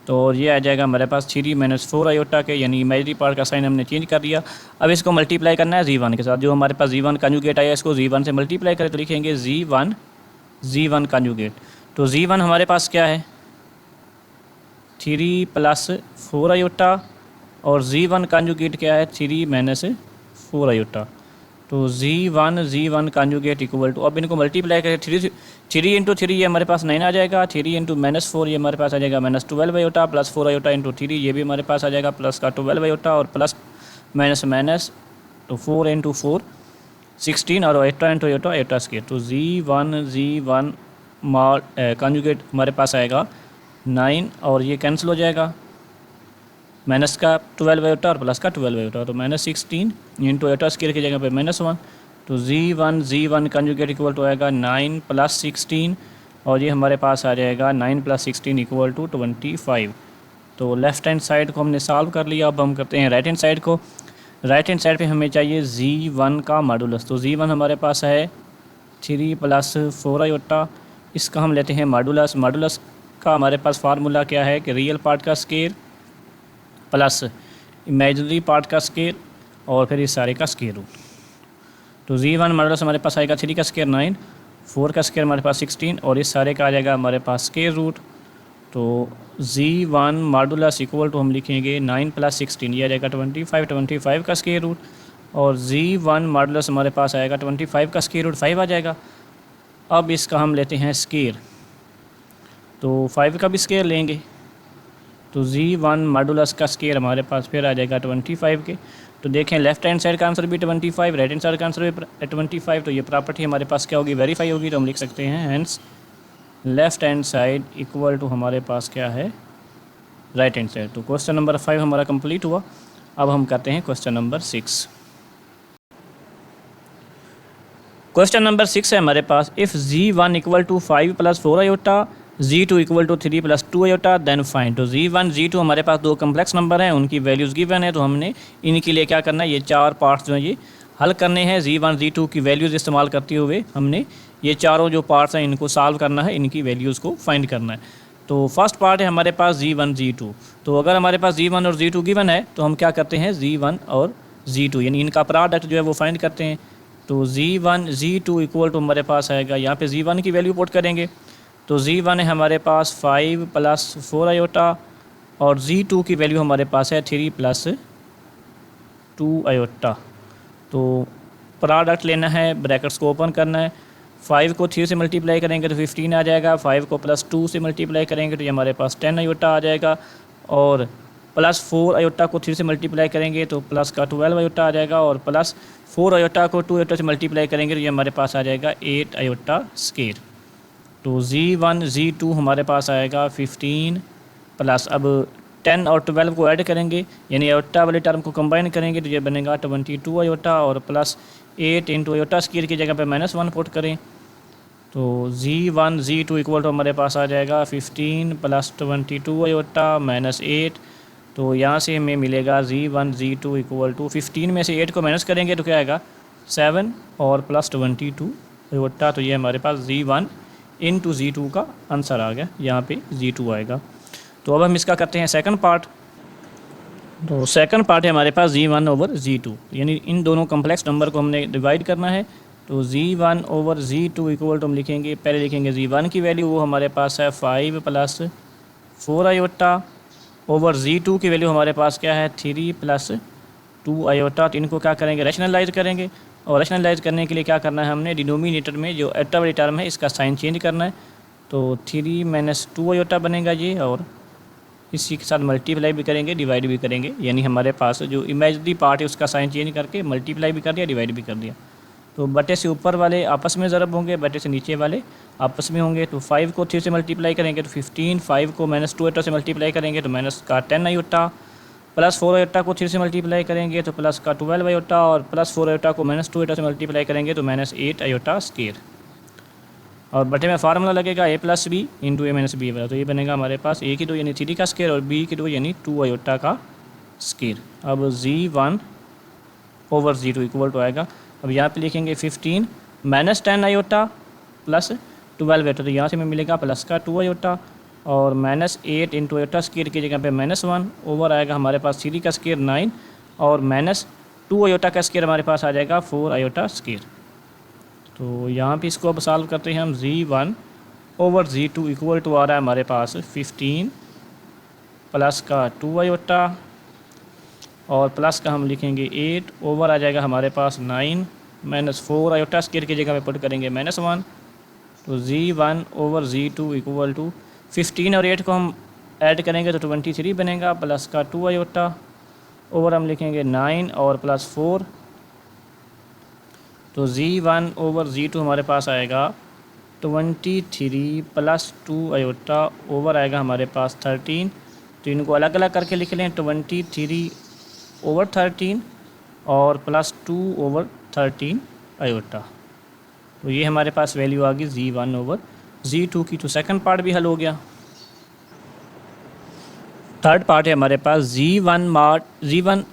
तो ये आ जाएगा हमारे पास 3 माइनस 4 आयोटा के, यानी इमेजनरी पार्ट का साइन हमने चेंज कर दिया। अब इसको मल्टीप्लाई करना है Z1 के साथ। जो हमारे पास Z1 कंजुगेट आया इसको Z1 से मल्टीप्लाई करें तो लिखेंगे Z1 कंजुगेट। तो Z1 हमारे पास क्या है 3 प्लस 4 आयोटा और Z1 कंजुगेट क्या है 3 माइनस 4 आयोटा। तो Z1 कंजुगेट इक्वल टू, अब इनको मल्टीप्लाई करें 3 इंटू 3 ये हमारे पास 9 आ जाएगा, 3 इंटू माइनस 4 ये हमारे पास आ जाएगा minus 12 iota, plus 4 iota into 3 ये भी हमारे पास आ जाएगा प्लस का 12 आयोटा, और प्लस माइनस माइनस तो 4 इंटू 4 16 और iota into iota iota square. तो Z1 कंजुगेट हमारे पास आएगा 9 और ये कैंसिल हो जाएगा, माइनस का 12 आयोटा और प्लस का 12 आयोटा, तो माइनस 16 इंटू आयोटा स्क्वायर की जगह पे -1। तो Z1 कंजुगेट इक्वल टू आएगा 9 प्लस 16 और ये हमारे पास आ जाएगा 9 प्लस 16 इक्वल टू 25। तो लेफ़्ट हैंड साइड को हमने सॉल्व कर लिया। अब हम करते हैं राइट हैंड साइड को। राइट हैंड साइड पे हमें चाहिए Z1 का मॉडुलस। तो Z1 हमारे पास है 3 प्लस 4 आयोटा, इसका हम लेते हैं मॉडुलस। मॉडुलस का हमारे पास फार्मूला क्या है कि रियल पार्ट का स्क्वायर प्लस इमेजिनरी पार्ट का स्क्वायर और फिर इस सारे का स्क्वायर रूट। तो Z1 मॉडुलस हमारे पास आएगा 3 का स्क्वायर 9, 4 का स्क्वायर हमारे पास 16 और इस सारे का आ जाएगा हमारे पास स्क्वायर रूट। तो Z1 मॉडुलस इक्वल टू हम लिखेंगे 9 प्लस 16 ये आ जाएगा 25 का स्क्वायर रूट, और Z1 मॉडुलस हमारे पास आएगा 25 का स्क्वायर रूट 5 आ जाएगा। अब इसका हम लेते हैं स्क्वायर, तो 5 का भी स्क्वायर लेंगे तो Z1 मॉडुलस का स्क्वायर हमारे पास फिर आ जाएगा 25 के। तो देखें लेफ्ट हैंड साइड का आंसर भी 25, राइट हैंड साइड का आंसर भी 25। तो ये प्रॉपर्टी हमारे पास क्या होगी वेरीफाई होगी। तो हम लिख सकते हैं hence left hand side equal to हमारे पास क्या है राइट हैंड साइड। तो क्वेश्चन नंबर 5 हमारा कंप्लीट हुआ। अब हम करते हैं क्वेश्चन नंबर 6। क्वेश्चन नंबर 6 है हमारे पास, if Z1 equal to 5 plus 4 iota, Z2 equal to 3 plus 2 iota then find. तो Z1 Z2 हमारे पास दो कम्प्लेक्स नंबर हैं, उनकी वैल्यूज़ गिवन है। तो हमने इनके लिए क्या करना है, ये 4 पार्ट्स जो हैं ये हल करने हैं। Z1 Z2 की वैल्यूज़ इस्तेमाल करते हुए हमने ये चारों जो पार्ट्स हैं इनको सॉल्व करना है, इनकी वैल्यूज़ को फाइंड करना है। तो फर्स्ट पार्ट है हमारे पास Z1 Z2। तो अगर हमारे पास Z1 और Z2 गिवन है तो हम क्या करते हैं Z1 और Z2 यानी इनका प्रोडक्ट जो है वो फाइंड करते हैं। तो Z1 Z2 इक्वल टू हमारे पास आएगा, यहाँ पे Z1 की वैल्यू पुट करेंगे तो Z1 है हमारे पास 5 प्लस 4 आयोटा और Z2 की वैल्यू हमारे पास है 3 प्लस 2 आयोटा। तो प्रोडक्ट लेना है, ब्रैकेट्स को ओपन करना है। 5 को 3 से मल्टीप्लाई करेंगे तो 15 आ जाएगा, 5 को प्लस 2 से मल्टीप्लाई करेंगे तो ये हमारे पास 10 आयोटा आ जाएगा, और प्लस 4 आयोटा को 3 से मल्टीप्लाई करेंगे तो प्लस का 12 आयोटा आ जाएगा, और प्लस 4 आयोटा को 2 आयोटा से मल्टीप्लाई करेंगे तो ये हमारे पास आ जाएगा 8 आयोटा स्क्वायर। तो Z1 Z2 हमारे पास आएगा 15 प्लस, अब 10 और 12 को ऐड करेंगे यानी आयोटा वाले टर्म को कंबाइन करेंगे तो ये बनेगा 22 आयोटा, और प्लस 8 इंटू आयोटा स्क्वायर की जगह पे -1 पुट करें तो Z1 Z2 इक्वल टू हमारे पास आ जाएगा 15 प्लस 22 आयोटा माइनस 8। तो यहाँ से हमें मिलेगा Z1 Z2 इक्वल टू 15 में से 8 को माइनस करेंगे तो क्या आएगा 7 और प्लस 22 आयोटा। तो ये हमारे पास Z1 इंटू Z2 का आंसर आ गया, यहाँ पे Z2 आएगा। तो अब हम इसका करते हैं सेकंड पार्ट। तो सेकंड पार्ट है हमारे पास Z1 ओवर Z2 यानी इन दोनों कम्प्लेक्स नंबर को हमने डिवाइड करना है। तो Z1 over Z2 equal to हम लिखेंगे, पहले लिखेंगे Z1 की वैल्यू वो हमारे पास है 5 प्लस 4 आयोटा ओवर Z2 की वैल्यू हमारे पास क्या है 3 प्लस 2 आयोटा। तो इनको क्या करेंगे रैशनलाइज करेंगे, और रैशनलाइज करने के लिए क्या करना है हमने डिनोमिनेटर में जो आयोटा वाली टर्म है इसका साइन चेंज करना है। तो 3 माइनस 2 आयोटा बनेगा ये, और इसी के साथ मल्टीप्लाई भी करेंगे डिवाइड भी करेंगे, यानी हमारे पास जो इमेजिनरी पार्ट है उसका साइन चेंज करके मल्टीप्लाई भी कर दिया डिवाइड भी कर दिया। तो बटे से ऊपर वाले आपस में ज़रब होंगे, बटे से नीचे वाले आपस में होंगे। तो 5 को 3 से मल्टीप्लाई करेंगे तो 15, 5 को -2 आयोटा से मल्टीप्लाई करेंगे तो माइनस का 10 आयोटा, प्लस 4 आयोटा को 3 से मल्टीप्लाई करेंगे तो प्लस का 12 आयोटा, और प्लस 4 आयोटा को -2 आयोटा से मल्टीप्लाई करेंगे तो -8 आयोटा स्क्वायर। और बटे में फार्मूला लगेगा a plus b into a minus b वाला। तो ये बनेगा हमारे पास a की 2 यानी 3 का स्क्वायर और b की 2 यानी 2 आयोटा का स्क्वायर। अब Z1 over Z2 equal to आएगा, अब यहाँ पे लिखेंगे 15 माइनस 10 आयोटा प्लस 12 आयोटा। तो यहाँ से हमें मिलेगा प्लस का 2 आयोटा, और -8 इंटू आयोटा स्क्वायर की जगह पे -1 ओवर आएगा हमारे पास 3 का स्क्वायर 9 और -2 आयोटा का स्क्वायर हमारे पास आ जाएगा 4 आयोटा स्क्वायर। तो यहाँ पे इसको अब सॉल्व करते हैं हम। Z1 over Z2 equal to आ रहा है हमारे पास 15 प्लस का 2 आयोटा और प्लस का हम लिखेंगे 8 ओवर आ जाएगा हमारे पास 9 -4 आयोटा स्क्वायर की जगह पे पुट करेंगे -1। तो Z1 over Z2 equal to 15 और 8 को हम ऐड करेंगे तो 23 बनेगा प्लस का 2 आयोटा ओवर हम लिखेंगे 9 और प्लस 4। तो Z1 ओवर Z2 हमारे पास आएगा 23 प्लस 2 आयोटा ओवर आएगा हमारे पास 13। तो इनको अलग अलग करके लिख लें 23 ओवर 13 और प्लस 2 ओवर 13 आयोटा। तो ये हमारे पास वैल्यू आ गई Z1 ओवर Z2 की। तो सेकंड पार्ट भी हल हो गया। थर्ड पार्ट है हमारे पास Z1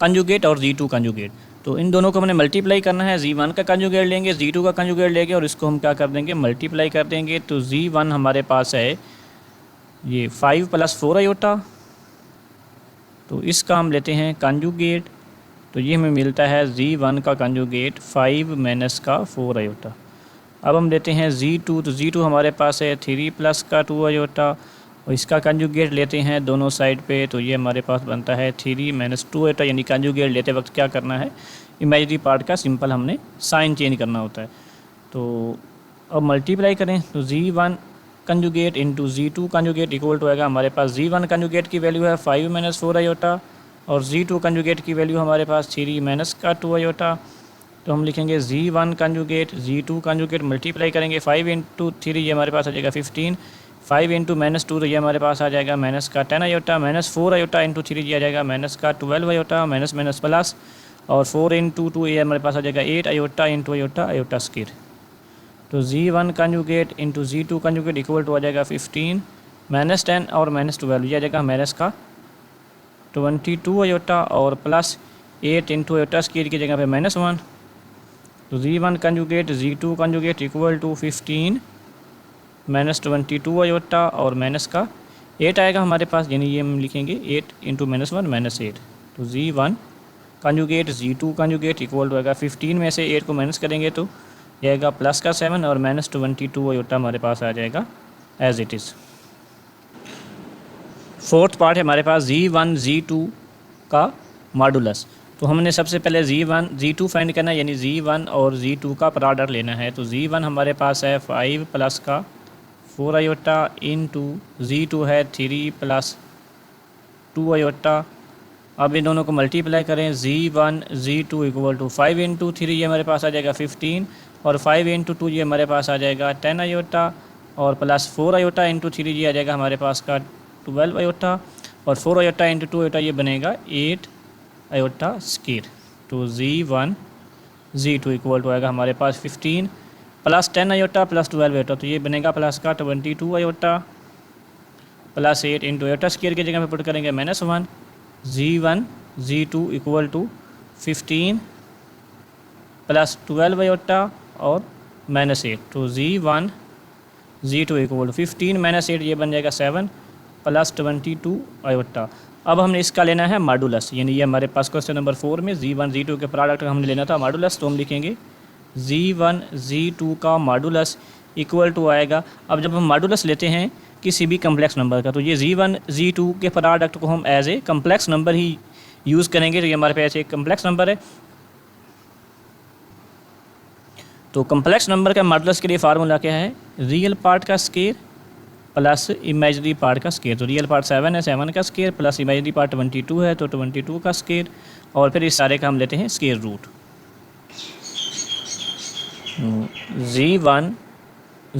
कंजुगेट और Z2 कंजुगेट। तो इन दोनों को हमने मल्टीप्लाई करना है। Z1 का कंजुगेट लेंगे, Z2 का कंजुगेट लेंगे और इसको हम क्या कर देंगे, मल्टीप्लाई कर देंगे। तो Z1 हमारे पास है ये 5 प्लस 4 आयोटा। तो इसका हम लेते हैं कंजुगेट। तो ये हमें मिलता है Z1 का कंजुगेट 5 माइनस का 4 आयोटा। अब हम लेते हैं Z2। तो Z2 हमारे पास है 3 प्लस का 2 आयोटा और इसका कंजुगेट लेते हैं दोनों साइड पे। तो ये हमारे पास बनता है 3 माइनस 2 आयोटा। यानी कंजुगेट लेते वक्त क्या करना है, इमेजिनरी पार्ट का सिंपल हमने साइन चेंज करना होता है। तो अब मल्टीप्लाई करें तो Z1 conjugate into Z2 conjugate equal to आएगा हमारे पास Z1 कंजुगेट की वैल्यू है 5 माइनस 4 आयोटा और Z2 कंजुगेट की वैल्यू हमारे पास 3 माइनस का 2 आयोटा। तो हम लिखेंगे Z1 conjugate Z2 conjugate multiply करेंगे 5 इंटू 3 ये हमारे पास आ जाएगा 15, 5 इंटू माइनस 2 तो ये हमारे पास आ जाएगा माइनस का 10 आयोटा, माइनस 4 आयोटा इंटू 3 ये आ जाएगा माइनस का 12 आयोटा, माइनस माइनस प्लस और 4 इंटू 2 ये हमारे पास आ जाएगा 8 iota into iota iota square. तो Z1 conjugate into Z2 conjugate equal to आ जाएगा 15 माइनस 10 और माइनस 12 ये आ जाएगा माइनस का 22 आयोटा और प्लस 8 इंटू आयोटा स्क्वायर की जगह पे -1। तो Z1 conjugate Z2 conjugate equal to 15 minus 22 iota और माइनस का 8 आएगा हमारे पास, यानी ये हम लिखेंगे 8 इंटू -1 -8। तो Z1 conjugate Z2 conjugate equal to आएगा 15 में से 8 को माइनस करेंगे तो ये आएगा प्लस का 7 और माइनस 22 आयोटा हमारे पास आ जाएगा as it is. Fourth part है हमारे पास Z1 Z2 का मॉडुलस। तो हमने सबसे पहले Z1 Z2 फाइंड करना है, यानी Z1 और Z2 का प्रोडक्ट लेना है। तो Z1 हमारे पास है 5 प्लस का 4 आयोटा इंटू Z2 है 3 प्लस 2 आयोटा। अब इन दोनों को मल्टीप्लाई करें Z1 Z2 equal to 5 into 3 ये हमारे पास आ जाएगा 15 और 5 इंटू 2 ये हमारे पास आ जाएगा 10 आयोटा और प्लस 4 आयोटा इंटू 3 ये आ जाएगा हमारे पास का 12 आयोटा और 4 आयोटा इंटू 2 आयोटा ये बनेगा 8 आयोटा स्क्वायर। तो Z1 Z2 इक्वल टू आएगा हमारे पास 15 प्लस 10 आयोटा प्लस 12 आयोटा। तो ये बनेगा प्लस का 22 iota plus 8 into iota square की जगह पे पुट करेंगे -1। Z1 Z2 equal to 15 plus 12 iota और -8। तो Z1 Z2 इक्वल टू 15 -8 ये बन जाएगा 7 प्लस 22 आयोटा। अब हमने इसका लेना है मॉडुलस, यानी ये हमारे पास क्वेश्चन नंबर 4 में Z1 Z2 के प्रोडक्ट का हमने लेना था मॉडुलस। तो हम लिखेंगे Z1 Z2 का मॉडुलस इक्वल टू आएगा। अब जब हम मॉडुलस लेते हैं किसी भी कम्प्लेक्स नंबर का तो ये Z1 Z2 के प्रोडक्ट को हम एज ए कम्प्लेक्स नंबर ही यूज़ करेंगे। तो ये हमारे पास एक कम्प्लेक्स नंबर है। तो कम्प्लेक्स नंबर का मॉडुलस के लिए फार्मूला क्या है, रियल पार्ट का स्क्वायर प्लस इमेजिनरी पार्ट का स्क्वायर। तो रियल पार्ट 7 है, 7 का स्क्वायर प्लस इमेजिनरी पार्ट 22 है तो 22 का स्क्वायर और फिर इस सारे का हम लेते हैं square root. Z1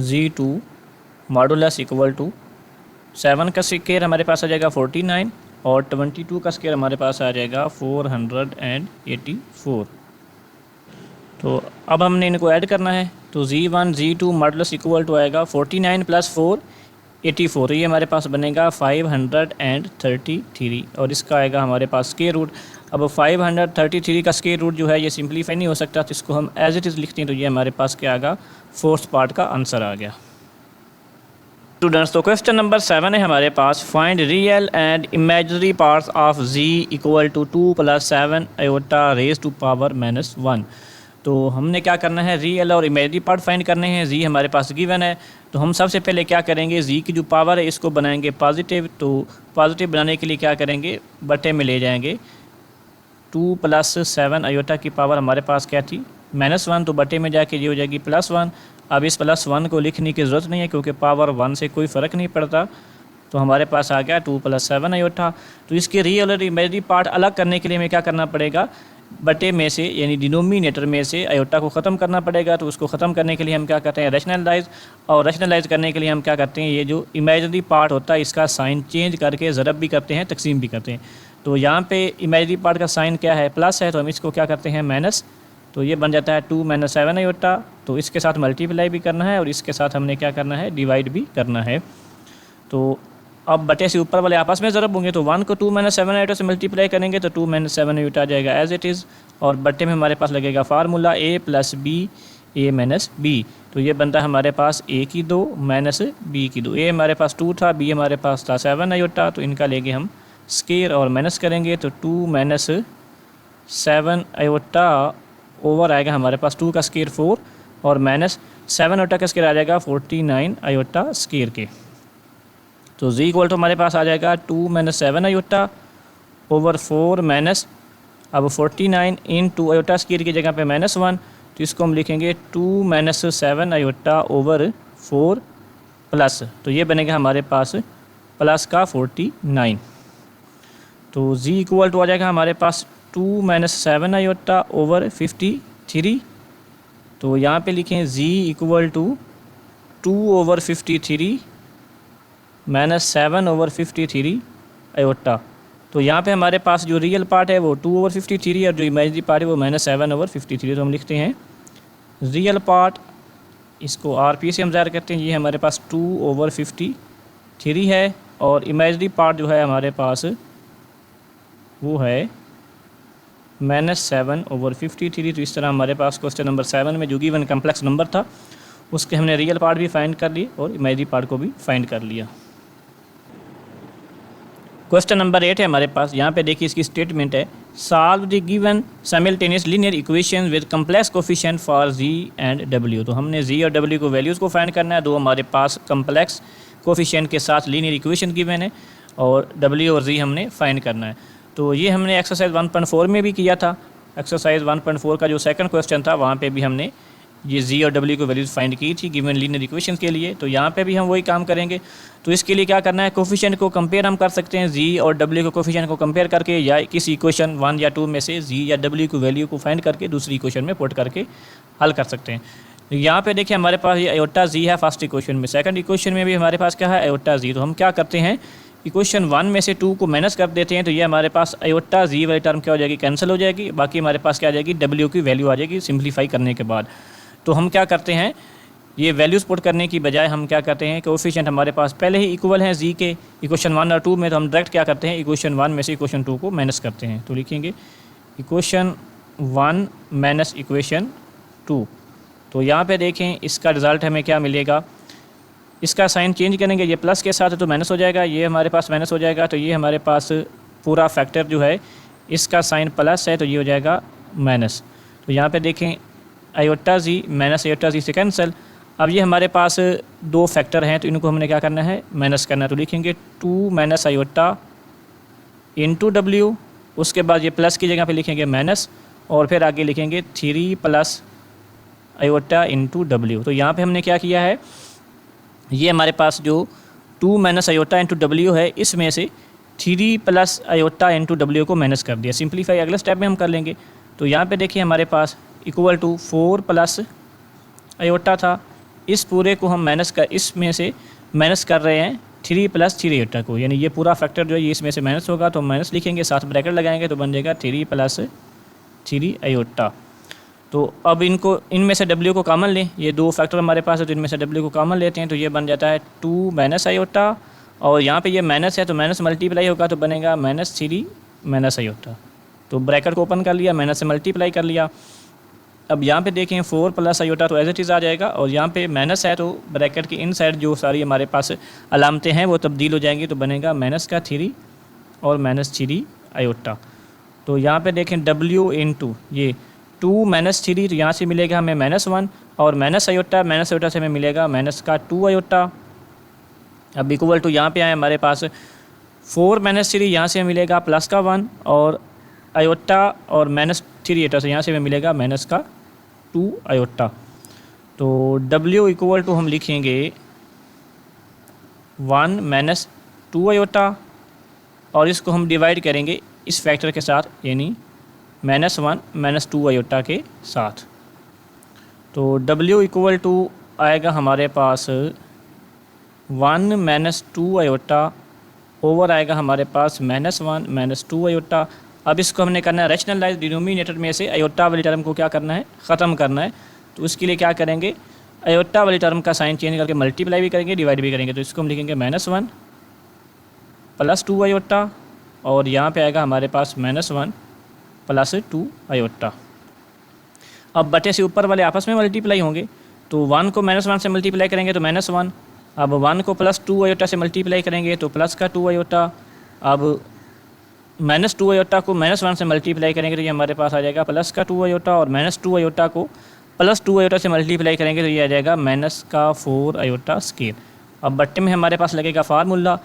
Z2 modulus equal to 7 का स्क्वायर हमारे पास आ जाएगा 49 और 22 का स्क्वायर हमारे पास आ जाएगा 484। तो अब हमने इनको ऐड करना है। तो Z1 Z2 modulus equal to आएगा 49 प्लस 484। तो ये हमारे पास बनेगा 533 और इसका आएगा हमारे पास स्क्वायर रूट। अब 533 का स्क्वायर रूट जो है ये सिंप्लीफाई नहीं हो सकता, तो इसको हम एज इट इज़ लिखते हैं। तो ये हमारे पास क्या आएगा, फोर्थ पार्ट का आंसर आ गया। स्टूडेंट्स, तो क्वेश्चन नंबर 7 है हमारे पास, find real and imaginary parts of z equal to 2 + 7 iota raise to power -1। तो हमने क्या करना है, रियल और इमेजिनरी पार्ट फाइंड करने हैं। z हमारे पास गिवन है, तो हम सबसे पहले क्या करेंगे, z की जो पावर है इसको बनाएंगे पॉजिटिव। तो पॉजिटिव बनाने के लिए क्या करेंगे, बटे में ले जाएंगे। 2 + 7 आयोटा की पावर हमारे पास क्या थी, -1, तो बटे में जाके ये हो जाएगी +1। अब इस +1 को लिखने की ज़रूरत नहीं है क्योंकि पावर 1 से कोई फ़र्क नहीं पड़ता। तो हमारे पास आ गया 2 + 7 आयोटा। तो इसके रियल और इमेजिनरी पार्ट अलग करने के लिए हमें क्या करना पड़ेगा, बटे में से यानी डिनोमिनेटर में से आयोटा को ख़त्म करना पड़ेगा। तो उसको ख़त्म करने के लिए हम क्या करते हैं, रैशनलाइज। और रैशनलाइज करने के लिए हम क्या करते हैं, ये जो इमेजिनरी पार्ट होता है इसका साइन चेंज करके ज़रब भी करते हैं, तकसीम भी करते हैं। तो यहाँ पे इमेजिनरी पार्ट का साइन क्या है, प्लस है, तो हम इसको क्या करते हैं, माइनस। तो ये बन जाता है 2 - 7 आयोटा। तो इसके साथ मल्टीप्लाई भी करना है और इसके साथ हमने क्या करना है, डिवाइड भी करना है। तो अब बटे से ऊपर वाले आपस में ज़रब होंगे, तो 1 को 2 - 7 आयोटा से मल्टीप्लाई करेंगे तो 2 - 7 आयोटा आ जाएगा एज इट इज़। और बटे में हमारे पास लगेगा formula a + b a - b। तो ये बनता है हमारे पास a की 2 माइनस b की 2। a हमारे पास 2 था, b हमारे पास था 7 आयोटा। तो इनका लेंगे हम स्केयर और माइनस करेंगे, तो 2 - 7 आयोटा ओवर आएगा हमारे पास 2 का स्केयर 4 और -7 आयोटा का स्केयर आ जाएगा 49 आयोटा स्केयर के। तो z इक्वल टू हमारे पास आ जाएगा 2 - 7 आयोटा ओवर 4 माइनस, अब 49 इन 2 आयोटा स्केयर की जगह पे -1, तो इसको हम लिखेंगे 2 - 7 आयोटा ओवर 4 प्लस, तो ये बनेगा हमारे पास प्लस का 49। तो z इक्वल टू आ जाएगा हमारे पास 2 - 7 आयोटा ओवर 53। तो यहाँ पे लिखें z equal to 2 over 53 minus 7 over 53 iota. तो यहाँ पे हमारे पास जो रियल पार्ट है वो 2 ओवर 53 और जो इमेजिनरी पार्ट है वो -7 ओवर 53। तो हम लिखते हैं रियल पार्ट, इसको RP से हम ज़ाहिर करते हैं, ये हमारे पास 2 ओवर 53 है और इमेजिनरी पार्ट जो है हमारे पास वो है -7 ओवर 53। तो इस तरह हमारे पास क्वेश्चन नंबर 7 में जो गिवन कम्प्लेक्स नंबर था उसके हमने रियल पार्ट भी फाइंड कर लिए और इमेजिनरी पार्ट को भी फाइंड कर लिया। क्वेश्चन नंबर 8 है हमारे पास, यहाँ पे देखिए इसकी स्टेटमेंट है, solve the given simultaneous linear equation with complex coefficient for z and w। तो हमने z और w को वैल्यूज़ को फाइंड करना है। दो हमारे पास कम्प्लेक्स कोफिशिएंट के साथ लीनियर इक्वेशन गिवन है और w और z हमने फाइंड करना है। तो ये हमने एक्सरसाइज 1.4 में भी किया था। एक्सरसाइज 1.4 का जो सेकंड क्वेश्चन था वहाँ पे भी हमने ये z और w को वैल्यूज़ फाइंड की थी गिवन लीनियर इक्वेशन के लिए। तो यहाँ पे भी हम वही काम करेंगे। तो इसके लिए क्या करना है, कोफिशिएंट को कंपेयर हम कर सकते हैं, z और w को कोफिशिएंट को कंपेयर करके या किसी इक्वेशन 1 या 2 में से z या w की वैल्यू को फाइंड करके दूसरी इक्वेशन में पुट करके हल कर सकते हैं। यहाँ पे देखिए हमारे पास ये आयोटा z है फर्स्ट इक्वेशन में, सेकंड इक्वेशन में भी हमारे पास क्या है, आयोटा z। तो हम क्या करते हैं, इक्वेशन 1 में से 2 को माइनस कर देते हैं, तो ये हमारे पास आयोटा z वाली टर्म क्या हो जाएगी, कैंसिल हो जाएगी। बाकी हमारे पास क्या आ जाएगी, w की वैल्यू आ जाएगी सिंप्लीफाई करने के बाद। तो हम क्या करते हैं, ये वैल्यूज़ पुट करने की बजाय हम क्या करते हैं, कोएफिशिएंट हमारे पास पहले ही इक्वल हैं z के इक्वेशन 1 और 2 में, तो हम डायरेक्ट क्या करते हैं, इक्वेशन 1 में से इक्वेशन 2 को माइनस करते हैं। तो लिखेंगे इक्वेशन 1 माइनस इक्वेशन 2। तो यहाँ पे देखें इसका रिज़ल्ट हमें क्या मिलेगा, इसका साइन चेंज करेंगे, ये प्लस के साथ है तो माइनस हो जाएगा, ये हमारे पास माइनस हो जाएगा। तो ये हमारे पास पूरा फैक्टर जो है इसका साइन प्लस है तो ये हो जाएगा माइनस। तो यहाँ पे देखें iota z minus iota z से कैंसिल। अब ये हमारे पास दो फैक्टर हैं तो इनको हमने क्या करना है, माइनस करना है। तो लिखेंगे 2 माइनस आयोटा इंटू w, उसके बाद ये प्लस की जगह पे लिखेंगे माइनस और फिर आगे लिखेंगे 3 प्लस आयोटा इंटू w। तो यहाँ पे हमने क्या किया है, ये हमारे पास जो 2 माइनस आयोटा इंटू w है इसमें से 3 प्लस आयोटा इंटू w को माइनस कर दिया। सिंप्लीफाई अगले स्टेप में हम कर लेंगे। तो यहाँ पे देखिए हमारे पास इक्वल टू 4 प्लस आयोटा था, इस पूरे को हम माइनस कर, इसमें से माइनस कर रहे हैं 3 प्लस 3 आयोटा को, यानी ये पूरा फैक्टर जो है ये इसमें से माइनस होगा तो माइनस लिखेंगे, साथ ब्रैकेट लगाएंगे तो बन जाएगा 3 प्लस 3 आयोटा। तो अब इनको इनमें से w को कॉमन लें, ये दो फैक्टर हमारे पास है तो इनमें से w को कॉमन लेते हैं तो ये बन जाता है 2 माइनस आयोटा और यहाँ पे ये माइनस है तो माइनस मल्टीप्लाई होगा तो बनेगा -3 माइनस आयोटा। तो ब्रैकेट को ओपन कर लिया, माइनस से मल्टीप्लाई कर लिया। अब यहाँ पे देखें 4 प्लस आयोटा तो एज इट इज़ आ जाएगा, और यहाँ पे माइनस है तो ब्रैकेट के इन साइड जो सारी हमारे पास अलामतें हैं वो तब्दील हो जाएंगी, तो बनेगा माइनस का 3 और माइनस 3 आयोटा। तो यहाँ पे देखें W इंटू ये 2 माइनस 3, तो यहाँ से मिलेगा हमें -1, और माइनस आयोटा से हमें मिलेगा माइनस का 2 आयोटा। अब इक्वल टू यहाँ पे आए हमारे पास 4 माइनस 3, यहाँ से मिलेगा प्लस का 1, और आयोटा और -3 आयोटा से यहाँ से हमें मिलेगा माइनस का 2 आयोटा। तो W इक्वल टू हम लिखेंगे 1 माइनस 2 आयोटा, और इसको हम डिवाइड करेंगे इस फैक्टर के साथ, यानी -1 माइनस 2 आयोटा के साथ। तो W इक्वल टू आएगा हमारे पास 1 माइनस 2 आयोटा ओवर आएगा हमारे पास -1 माइनस 2 आयोटा। अब इसको हमने करना है रैशनलाइज, डिनोमिनेटर में से आयोटा वाली टर्म को क्या करना है, ख़त्म करना है। तो उसके लिए क्या करेंगे, आयोटा वाली टर्म का साइन चेंज करके मल्टीप्लाई भी करेंगे, डिवाइड भी करेंगे। तो इसको हम लिखेंगे -1 प्लस 2 आयोटा, और यहाँ पे आएगा हमारे पास -1 प्लस 2 आयोटा। अब बटे से ऊपर वाले आपस में मल्टीप्लाई होंगे, तो 1 को -1 से मल्टीप्लाई करेंगे तो -1, अब 1 को प्लस 2 आयोटा से मल्टीप्लाई करेंगे तो प्लस का 2 आयोटा, अब -2 आयोटा को -1 से मल्टीप्लाई करेंगे तो ये हमारे पास आ जाएगा प्लस का 2 आयोटा, और -2 आयोटा को प्लस 2 आयोटा से मल्टीप्लाई करेंगे तो ये आ जाएगा -4 आयोटा स्केयर। अब बट्टे में हमारे पास लगेगा formula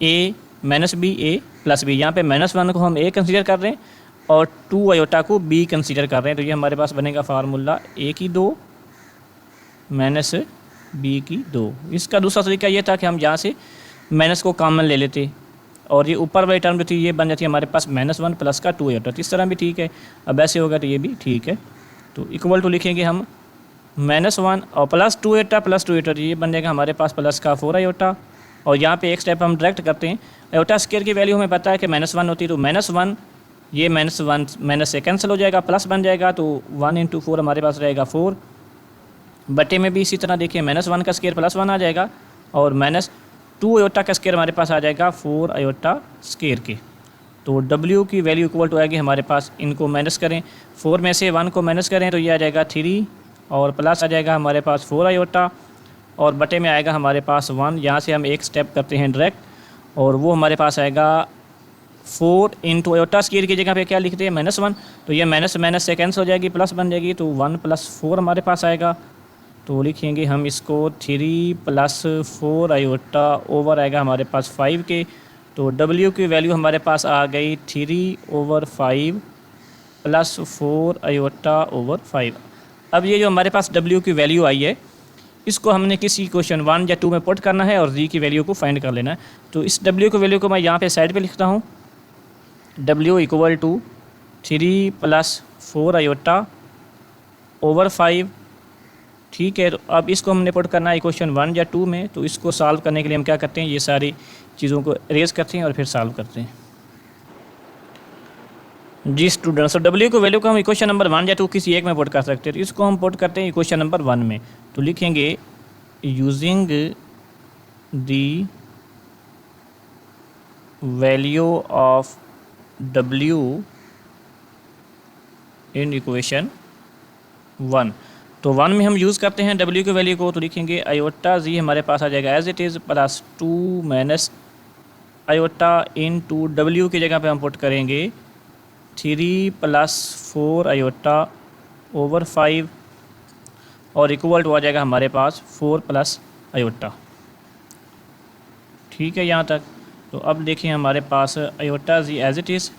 A minus b A plus b. यहाँ पे -1 को हम A कंसीडर कर रहे हैं और 2 आयोटा को B कंसीडर कर रहे हैं, तो ये हमारे पास बनेगा फार्मूला A की 2 माइनस B की 2। इसका दूसरा तरीका ये था कि हम यहाँ से माइनस को कॉमन ले लेते और ये ऊपर वाली टर्म जो थी ये बन जाती है हमारे पास -1 प्लस का 2 आयोटा। तो इस तरह भी ठीक है, अब ऐसे होगा तो ये भी ठीक है। तो इक्वल टू लिखेंगे हम -1 और प्लस 2 आयोटा, तो ये बन जाएगा हमारे पास प्लस का 4 आयोटा। और यहाँ पे एक स्टेप हम डायरेक्ट करते हैं, आयोटा स्क्वायर की वैल्यू हमें पता है कि -1 होती है, तो -1 ये -1 माइनस से कैंसिल हो जाएगा, प्लस बन जाएगा, तो 1 × 4 हमारे पास रहेगा 4। बटे में भी इसी तरह देखिए -1 का स्क्वायर +1 आ जाएगा और -2 आयोटा का स्क्वायर हमारे पास आ जाएगा 4 आयोटा स्क्वायर के। तो W की वैल्यू इक्वल टू आएगी हमारे पास, इनको माइनस करें, 4 में से 1 को माइनस करें तो ये आ जाएगा 3 और प्लस आ जाएगा हमारे पास 4 आयोटा और बटे में आएगा हमारे पास 1। यहाँ से हम एक स्टेप करते हैं डायरेक्ट और वो हमारे पास आएगा 4 × आयोटा स्क्वायर की जगह पे क्या लिखते हैं -1, तो ये माइनस से कैंसिल हो जाएगी, प्लस बन जाएगी, तो 1 + 4 हमारे पास आएगा। तो लिखेंगे हम इसको 3 + 4 आयोटा ओवर आएगा हमारे पास 5 के। तो W की वैल्यू हमारे पास आ गई 3/5 + 4 आयोटा ओवर 5। अब ये जो हमारे पास W की वैल्यू आई है इसको हमने किसी क्वेश्चन 1 या 2 में पुट करना है और Z की वैल्यू को फाइंड कर लेना है। तो इस W की वैल्यू को मैं यहाँ पे साइड पे लिखता हूँ, W equal to 3 + 4 iota over 5। ठीक है, तो अब इसको हमने पुट करना है क्वेश्चन 1 या 2 में। तो इसको सॉल्व करने के लिए हम क्या करते हैं, ये सारी चीज़ों को अरेज करते हैं और फिर सॉल्व करते हैं। जी स्टूडेंट्स, तो W को वैल्यू को हम इक्वेशन नंबर 1 या 2 किसी एक में पुट कर सकते हैं। तो इसको हम पुट करते हैं इक्वेशन नंबर 1 में। तो लिखेंगे using the value of W in equation 1। तो 1 में हम यूज़ करते हैं W की वैल्यू को, तो लिखेंगे आयोटा Z हमारे पास आ जाएगा as it is +2 - iota into W की जगह पे हम पुट करेंगे 3 + 4 आयोटा ओवर 5 और इक्वल टू आ जाएगा हमारे पास 4 + आयोटा। ठीक है यहाँ तक। तो अब देखिए हमारे पास iota Z as it is,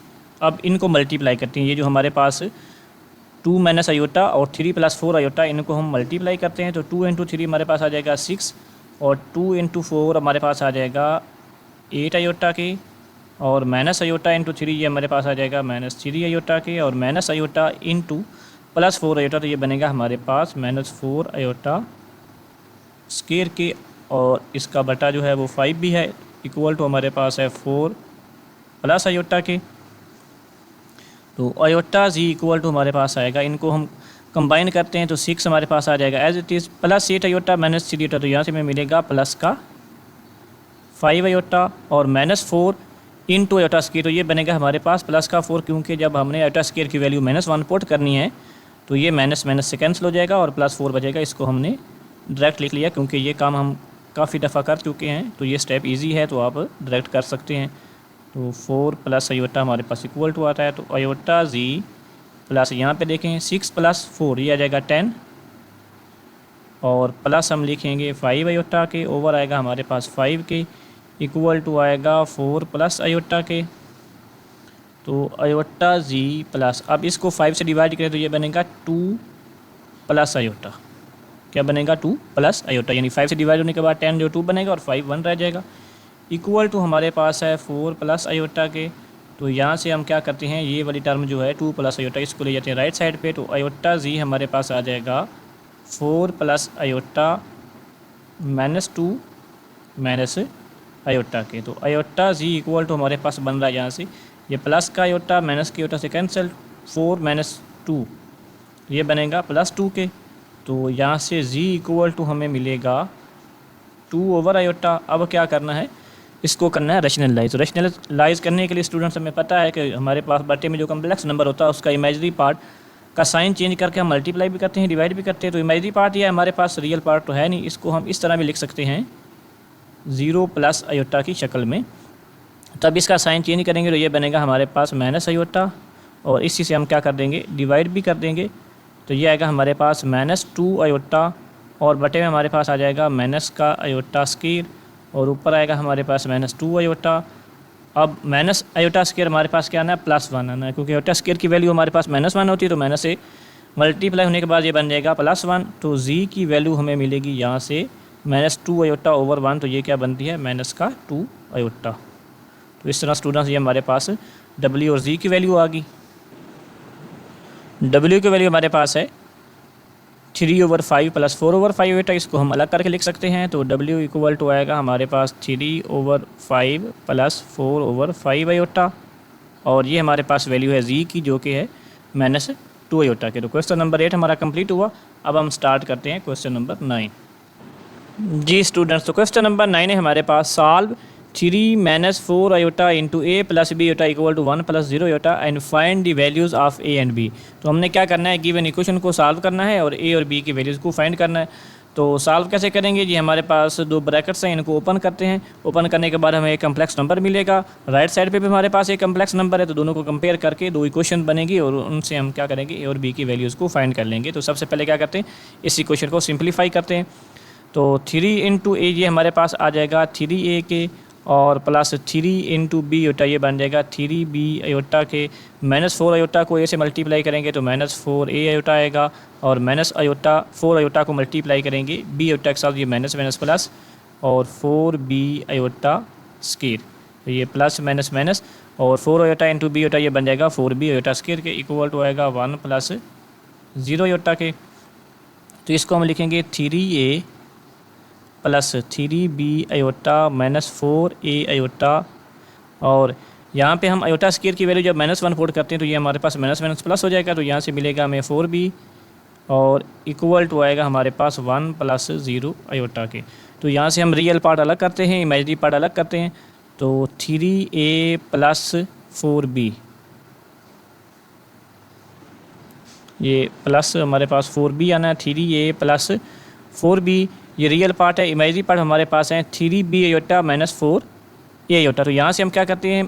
अब इनको मल्टीप्लाई करते हैं। ये जो हमारे पास 2 - आयोटा और 3 + 4 आयोटा, इनको हम मल्टीप्लाई करते हैं। तो 2 × 3 हमारे पास आ जाएगा 6 और 2 × 4 हमारे पास आ जाएगा 8 आयोटा के और माइनस आयोटा × 3 ये हमारे पास आ जाएगा -3 आयोटा के और माइनस आयोटा × +4 आयोटा, तो ये बनेगा हमारे पास -4 आयोटा स्क्वायर के और इसका बटा जो है वो 5 भी है, इक्वल टू हमारे पास है 4 + आयोटा के। तो आयोटा Z इक्वल टू हमारे पास आएगा, इनको हम कंबाइन करते हैं तो 6 हमारे पास आ जाएगा as it is +8 iota -3 iota, तो यहाँ से हमें मिलेगा प्लस का 5 आयोटा और -4 × आयोटा स्क्वायर, तो ये बनेगा हमारे पास प्लस का 4, क्योंकि जब हमने आयोटा स्क्वायर की वैल्यू -1 पुट करनी है तो ये माइनस माइनस से कैंसिल हो जाएगा और प्लस 4 बचेगा। इसको हमने डायरेक्ट लिख लिया क्योंकि ये काम हम काफ़ी दफ़ा कर चुके हैं, तो ये स्टेप इजी है, तो आप डायरेक्ट कर सकते हैं। तो 4 प्लस आयोटा हमारे पास इक्वल टू आता है, तो आयोटा जी प्लस यहाँ पे देखें 6 प्लस 4 ये आ जाएगा 10 और प्लस हम लिखेंगे 5 आयोटा के, ओवर आएगा हमारे पास 5 के, इक्वल टू आएगा 4 प्लस आयोटा के। तो आयोटा जी प्लस, अब इसको 5 से डिवाइड करें तो ये बनेगा 2 प्लस आयोटा। क्या बनेगा? 2 प्लस आयोटा, यानी 5 से डिवाइड होने के बाद 10 जो 2 बनेगा और 5 1 रह जाएगा। इक्वल टू हमारे पास है 4 प्लस आयोटा के। तो यहाँ से हम क्या करते हैं, ये वाली टर्म जो है 2 प्लस आयोटा इसको ले जाते हैं राइट साइड पे। तो आयोटा जी हमारे पास आ जाएगा 4 plus iota minus 2 minus iota के। तो आयोटा जी इक्वल टू हमारे पास बन रहा है यहाँ से ये प्लस का आयोटा माइनस के आयोटा से कैंसिल, 4 माइनस 2 ये बनेगा प्लस 2 के। तो यहाँ से जी इक्वल टू हमें मिलेगा 2 ओवर आयोटा। अब क्या करना है, इसको करना है रैशनलाइज। रैशनलाइज करने के लिए स्टूडेंट्स हमें पता है कि हमारे पास बटे में जो कम्प्लेक्स नंबर होता है उसका इमेजरी पार्ट का साइन चेंज करके हम मल्टीप्लाई भी करते हैं, डिवाइड भी करते हैं। तो इमेजरी पार्ट ये हमारे पास, रियल पार्ट तो है नहीं, इसको हम इस तरह भी लिख सकते हैं 0 प्लस आयोटा की शक्ल में। तब इसका साइन चेंज करेंगे तो ये बनेगा हमारे पास माइनस आयोटा और इसी से हम क्या कर देंगे, डिवाइड भी कर देंगे। तो ये आएगा हमारे पास माइनस 2 आयोटा और बटे में हमारे पास आ जाएगा माइनस का आयोटा स्क्वायर और ऊपर आएगा हमारे पास माइनस 2 आयोटा। अब माइनस आयोटा स्क्वायर हमारे पास क्या आना है, प्लस 1 आना है, क्योंकि आयोटा स्क्वायर की वैल्यू हमारे पास माइनस 1 होती है। तो माइनस से मल्टीप्लाई होने के बाद ये बन जाएगा प्लस 1। तो जी की वैल्यू हमें मिलेगी यहाँ से माइनस 2 आयोटा ओवर 1। तो ये क्या बनती है, माइनस का 2 आयोटा। तो इस तरह स्टूडेंट्स ये हमारे पास डब्ल्यू और जी की वैल्यू आ गई। डब्ल्यू की वैल्यू हमारे पास है 3 ओवर 5 प्लस 4 ओवर 5 आयोटा, इसको हम अलग करके लिख सकते हैं। तो डब्ल्यू इक्वल टू आएगा हमारे पास 3 ओवर 5 प्लस 4 ओवर 5 आयोटा और ये हमारे पास वैल्यू है जी की जो कि है माइनस 2 आयोटा के। तो क्वेश्चन नंबर 8 हमारा कंप्लीट हुआ। अब हम स्टार्ट करते हैं क्वेश्चन नंबर 9। जी स्टूडेंट्स, तो क्वेश्चन नंबर 9 है हमारे पास, solve 3 minus 4 iota into a plus b iota equal to 1 plus 0 iota and find the values of a and b. तो हमने क्या करना है, गिवन इक्वेशन को सॉल्व करना है और ए और बी की वैल्यूज़ को फाइंड करना है। तो सॉल्व कैसे करेंगे जी, हमारे पास 2 ब्रैकेट्स हैं, इनको ओपन करते हैं। ओपन करने के बाद हमें एक कम्प्लेक्स नंबर मिलेगा, राइट साइड पे भी हमारे पास एक कम्प्लेक्स नंबर है। तो दोनों को कंपेयर करके 2 इक्वेशन बनेगी और उनसे हम क्या करेंगे, ए और बी की वैल्यूज़ को फाइंड कर लेंगे। तो सबसे पहले क्या करते हैं, इस इक्वेशन को सिंप्लीफाई करते हैं। तो 3 इंटू ए ये हमारे पास आ जाएगा 3a के और प्लस 3 इंटू बी आयोटा ये बन जाएगा 3b आयोटा के। माइनस 4 आयोटा को ए से मल्टीप्लाई करेंगे तो माइनस 4a आयोटा आएगा और माइनस आयोटा 4 आयोटा को मल्टीप्लाई करेंगे बी आयोटा के साथ, ये माइनस माइनस प्लस और 4b आयोटा स्क्वायर। तो ये प्लस माइनस माइनस और 4 आयोटा इंटू बी आयोटा ये बन जाएगा 4b आयोटा स्क्वायर के, इक्वल टू आएगा 1 प्लस 0 आयोटा के। तो इसको हम लिखेंगे 3a plus 3b iota minus 4a iota और यहाँ पे हम आयोटा स्क्वायर की वैल्यू जब -1 पुट करते हैं तो ये हमारे पास माइनस माइनस प्लस हो जाएगा। तो यहाँ से मिलेगा हमें 4b और इक्वल टू आएगा हमारे पास 1 प्लस 0 आयोटा के। तो यहाँ से हम रियल पार्ट अलग करते हैं, इमेजरी पार्ट अलग करते हैं। तो 3a प्लस 4b, ये प्लस हमारे पास 4b आना है, 3a प्लस 4b ये रियल पार्ट है। इमेजरी पार्ट हमारे पास है 3b iota minus 4a iota. तो यहाँ से हम क्या करते हैं,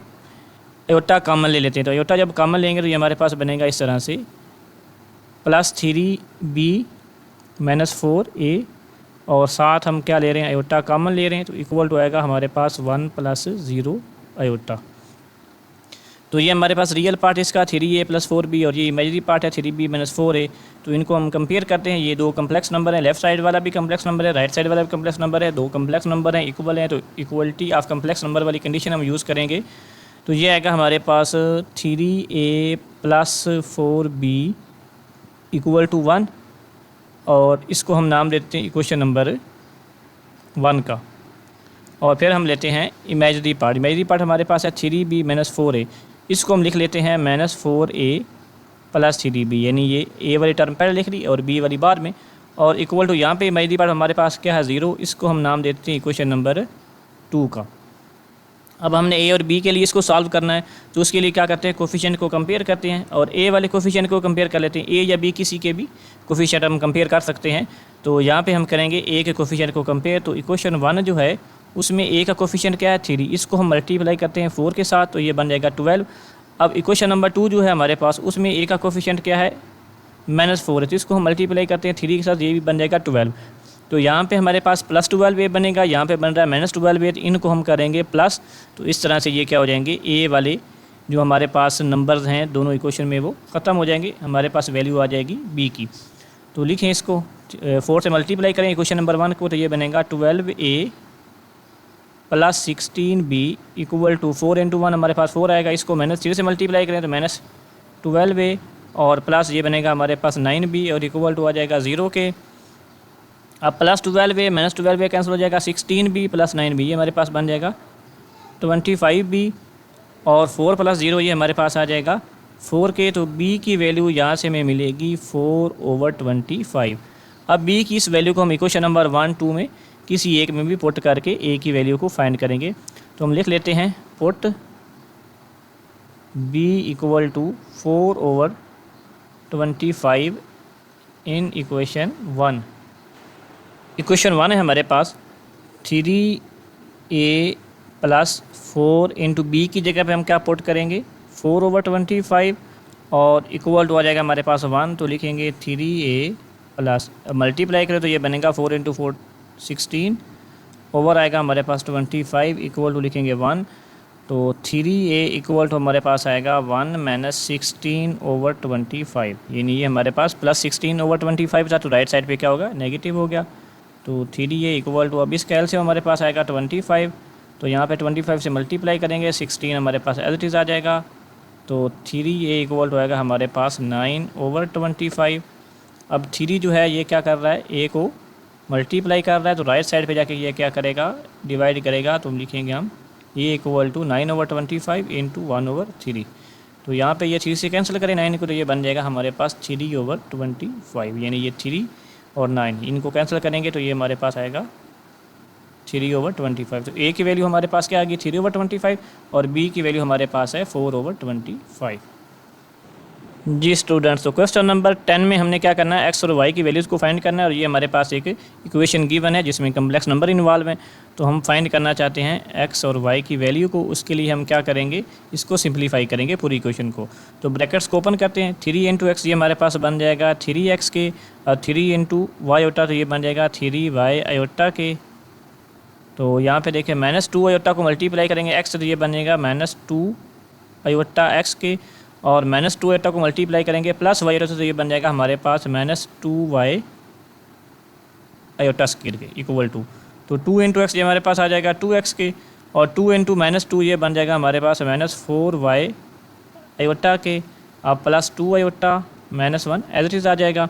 आयोटा कॉमन ले लेते हैं। तो आयोटा जब कॉमन लेंगे तो ये हमारे पास बनेगा इस तरह से प्लस 3b माइनस 4a और साथ हम क्या ले रहे हैं, आयोटा कॉमन ले रहे हैं। तो इक्वल टू आएगा हमारे पास 1 प्लस 0 आयोटा। तो ये हमारे पास रियल पार्ट इसका 3a प्लस 4b और ये इमेजरी पार्ट है 3b माइनस 4a। तो इनको हम कंपेयर करते हैं। ये 2 कम्प्लेक्स नंबर है, लेफ्ट साइड वाला भी कम्प्लेक्स नंबर है, राइट साइड वाला भी कम्प्लेक्स नंबर है। 2 कम्प्लेक्स नंबर हैं, इक्वल हैं, तो इक्वलिटी ऑफ कम्प्लेक्स नंबर वाली कंडीशन हम यूज़ करेंगे। तो ये आएगा हमारे पास 3a plus 4b equal to 1 और इसको हम नाम देते हैं इक्वेशन नंबर 1 का। और फिर हम लेते हैं इमेजरी पार्ट। इमेजरी पार्ट हमारे पास है 3b माइनस 4a, इसको हम लिख लेते हैं माइनस 4a प्लस 3b, यानी ये a वाली टर्म पहले लिख ली और b वाली बाद में और इक्वल टू यहाँ पे इमेजरी पार्ट हमारे पास क्या है 0, इसको हम नाम देते हैं इक्वेशन नंबर 2 का। अब हमने ए और बी के लिए इसको सॉल्व करना है, तो उसके लिए क्या करते हैं, कोफिशिएंट को कंपेयर करते हैं और ए वाले कोफिशिएंट को कंपेयर कर लेते हैं। ए या बी किसी के भी कोफिशिएंट हम कंपेयर कर सकते हैं। तो यहाँ पे हम करेंगे ए के कोफिशिएंट को कंपेयर। तो इक्वेशन 1 जो है उसमें ए का कोफिशिएंट क्या है 3, इसको हम मल्टीप्लाई करते हैं 4 के साथ, तो ये बन जाएगा 12। अब इक्वेशन नंबर 2 जो है हमारे पास, उसमें ए का कोफिशिएंट क्या है -4 है, तो इसको हम मल्टीप्लाई करते हैं 3 के साथ, ये भी बन जाएगा 12। तो यहाँ पे हमारे पास +12 ए बनेगा, यहाँ पे बन रहा है -12 ए, तो इनको हम करेंगे प्लस। तो इस तरह से ये क्या हो जाएंगे, ए वाले जो हमारे पास नंबर्स हैं दोनों इक्वेशन में वो ख़त्म हो जाएंगे, हमारे पास वैल्यू आ जाएगी बी की। तो लिखें इसको 4 से मल्टीप्लाई करें इक्वेशन नंबर 1 को, तो ये बनेगा 12a + 16b = 4 × 1, हमारे पास 4 आएगा। इसको -3 से मल्टीप्लाई करें तो -12a और प्लस ये बनेगा हमारे पास 9b और इक्वल टू आ जाएगा 0 के। अब +12a -12a कैंसिल हो जाएगा, 16b + 9b ये हमारे पास बन जाएगा 25b और 4 + 0 ये हमारे पास आ जाएगा 4 के। तो b की वैल्यू यहाँ से हमें मिलेगी 4/25। अब b की इस वैल्यू को हम इक्वेशन नंबर 1, 2 में किसी एक में भी पुट करके a की वैल्यू को फाइंड करेंगे। तो हम लिख लेते हैं put b = 4/25 in equation 1। Equation 1 है हमारे पास 3a + 4 × b की जगह पे हम क्या पुट करेंगे 4/25 और इक्वल टू आ जाएगा हमारे पास 1। तो लिखेंगे 3a प्लस मल्टीप्लाई करें तो ये बनेगा 4 × 4 16 ओवर आएगा हमारे पास 25 इक्वल टू लिखेंगे 1। तो 3a इक्वल टू हमारे पास आएगा 1 - 16/25, यानी ये हमारे पास +16/25 था, तो राइट साइड पे क्या होगा नेगेटिव हो गया। तो 3a इक्वल टू अब इसका एलसीएम हमारे पास आएगा 25, तो यहाँ पे 25 से मल्टीप्लाई करेंगे 16 हमारे पास एज इट इज़ आ जाएगा। तो 3a इक्वल टू आएगा हमारे पास 9/25। अब 3 जो है ये क्या कर रहा है a को मल्टीप्लाई कर रहा है, तो राइट साइड पे जाके ये क्या करेगा डिवाइड करेगा। तो हम लिखेंगे हम ये इक्वल टू 9/25 × 1/3। तो यहाँ पे ये 3 से कैंसिल करें 9 को, तो ये बन जाएगा हमारे पास 3/25, यानी ये 3 और 9 इनको कैंसिल करेंगे तो ये हमारे पास आएगा 3/25। तो a की वैल्यू हमारे पास क्या आ गई 3/25 और b की वैल्यू हमारे पास है 4/25। जी स्टूडेंट्स, तो क्वेश्चन नंबर 10 में हमने क्या करना है x और y की वैल्यूज़ को फाइंड करना है, और ये हमारे पास एक इक्वेशन गिवन है जिसमें कम्प्लेक्स नंबर इन्वॉल्व हैं। तो हम फाइंड करना चाहते हैं x और y की वैल्यू को, उसके लिए हम क्या करेंगे इसको सिंप्लीफाई करेंगे पूरी इक्वेशन को। तो ब्रैकेट्स को ओपन करते हैं, 3 × x ये हमारे पास बन जाएगा 3x के, और 3 × y आयोटा तो ये बन जाएगा 3y आयोटा के। तो यहाँ पे देखिए -2 आयोटा को मल्टीप्लाई करेंगे x, तो ये बनेगा -2 आयोटा x के, और -2 आयोटा को मल्टीप्लाई करेंगे प्लस y आयोटा, तो ये बन जाएगा हमारे पास -2y आयोटा स्क्वायर के इक्वल टू। तो 2 × x ये हमारे पास आ जाएगा 2x के, और 2 × -2 ये बन जाएगा हमारे पास -4y आयोटा के, अब +2 आयोटा -1 एज इट इज़ आ जाएगा।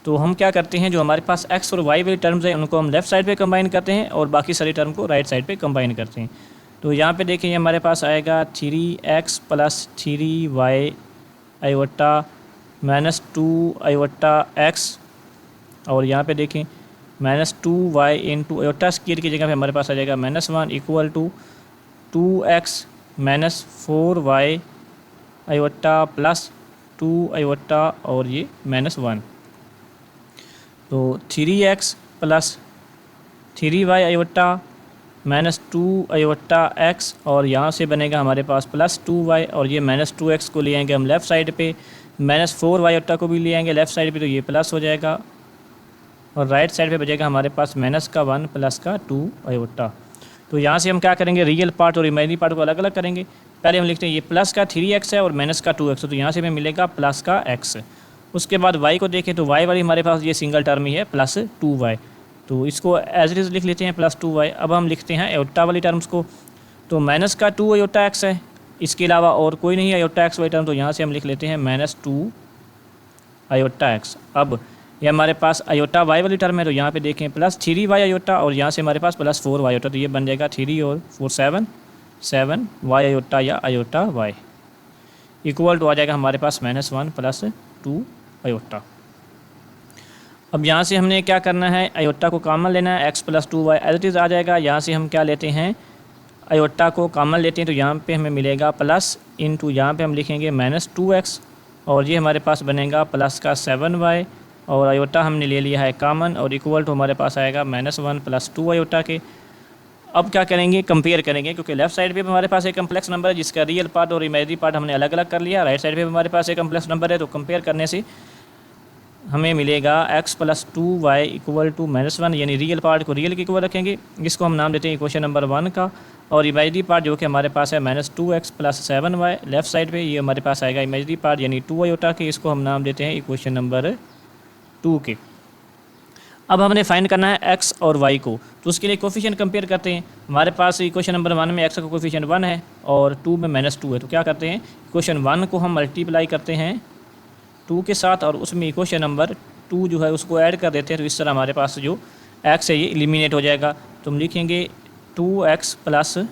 तो हम क्या करते हैं जो हमारे पास x और y वाली टर्म्स हैं उनको हम लेफ़्ट साइड पे कंबाइन करते हैं और बाकी सारी टर्म को राइट साइड पे कंबाइन करते हैं। तो यहाँ पे देखिए हमारे पास आएगा 3x + 3y iota -2 iota x, और यहाँ पे देखें -2y × आयोटा स्क्वायर की जगह पे हमारे पास आ जाएगा -1 equal to 2x - 4y iota +2 iota और ये -1। तो 3x + 3y iota -2 iota x, और यहाँ से बनेगा हमारे पास +2y, और ये -2x को ले आएंगे हम लेफ़्ट साइड पे, -4y आयोटा को भी ले आएंगे लेफ़्ट साइड पे, तो ये प्लस हो जाएगा, और राइट साइड पे बचेगा हमारे पास -1 + 2 आयोटा। तो यहाँ से हम क्या करेंगे रियल पार्ट और इमेजिनरी पार्ट को अलग अलग करेंगे। पहले हम लिखते हैं ये प्लस का 3x है और माइनस का 2x है, तो यहाँ से हमें मिलेगा प्लस का x। उसके बाद y को देखें तो y वाली हमारे पास ये सिंगल टर्म ही है +2y, तो इसको एज इट इज़ लिख लेते हैं +2y। अब हम लिखते हैं आयोटा वाली टर्म्स को, तो -2 आयोटा x है, इसके अलावा और कोई नहीं है आयोटा x वाली टर्म, तो यहाँ से हम लिख लेते हैं -2 आयोटा x। अब ये हमारे पास आयोटा y वाली टर्म है, तो यहाँ पे देखें +3y आयोटा, और यहाँ से हमारे पास +4y आयोटा, तो ये बन जाएगा 3 और 4 7 y आयोटा या आयोटा y इक्वल टू आ जाएगा हमारे पास -1 + 2 आयोटा। अब यहाँ से हमने क्या करना है आयोटा को कॉमन लेना है, x + 2y as it is आ जाएगा। यहाँ से हम क्या लेते हैं आयोटा को कॉमन लेते हैं तो यहाँ पे हमें मिलेगा प्लस इंटू यहाँ पे हम लिखेंगे -2x और ये हमारे पास बनेगा प्लस का 7y और आयोटा हमने ले लिया है कॉमन और इक्वल टू हमारे पास आएगा -1 + 2 आयोटा के। अब क्या करेंगे, कंपेयर करेंगे, क्योंकि लेफ्ट साइड पे भी हमारे पास एक कम्प्लेक्स नंबर है जिसका रियल पार्ट और इमेजिनरी पार्ट हमने अलग अलग कर लिया। राइट साइड पे भी हमारे पास एक कम्प्लेक्स नंबर है, तो कंपेयर करने से हमें मिलेगा x + 2y = -1, यानी रियल पार्ट को रियल के इक्वल रखेंगे। इसको हम नाम देते हैं इक्वेशन नंबर 1 का। और इमेजिनरी पार्ट जो कि हमारे पास है -2x + 7y, लेफ्ट साइड पे ये हमारे पास आएगा इमेजिनरी पार्ट यानी 2 आयोटा के, इसको हम नाम देते हैं इक्वेशन नंबर 2 के। अब हमने फाइंड करना है x और y को, तो उसके लिए कोफिशिएंट कंपेयर करते हैं। हमारे पास इक्वेशन नंबर 1 में x का कोफिशिएंट 1 है और 2 में -2 है, तो क्या करते हैं, इक्वेशन 1 को हम मल्टीप्लाई करते हैं 2 के साथ और उसमें इक्वेशन नंबर 2 जो है उसको ऐड कर देते हैं। तो इस तरह हमारे पास जो x है ये एलिमिनेट हो जाएगा। तो हम लिखेंगे 2x +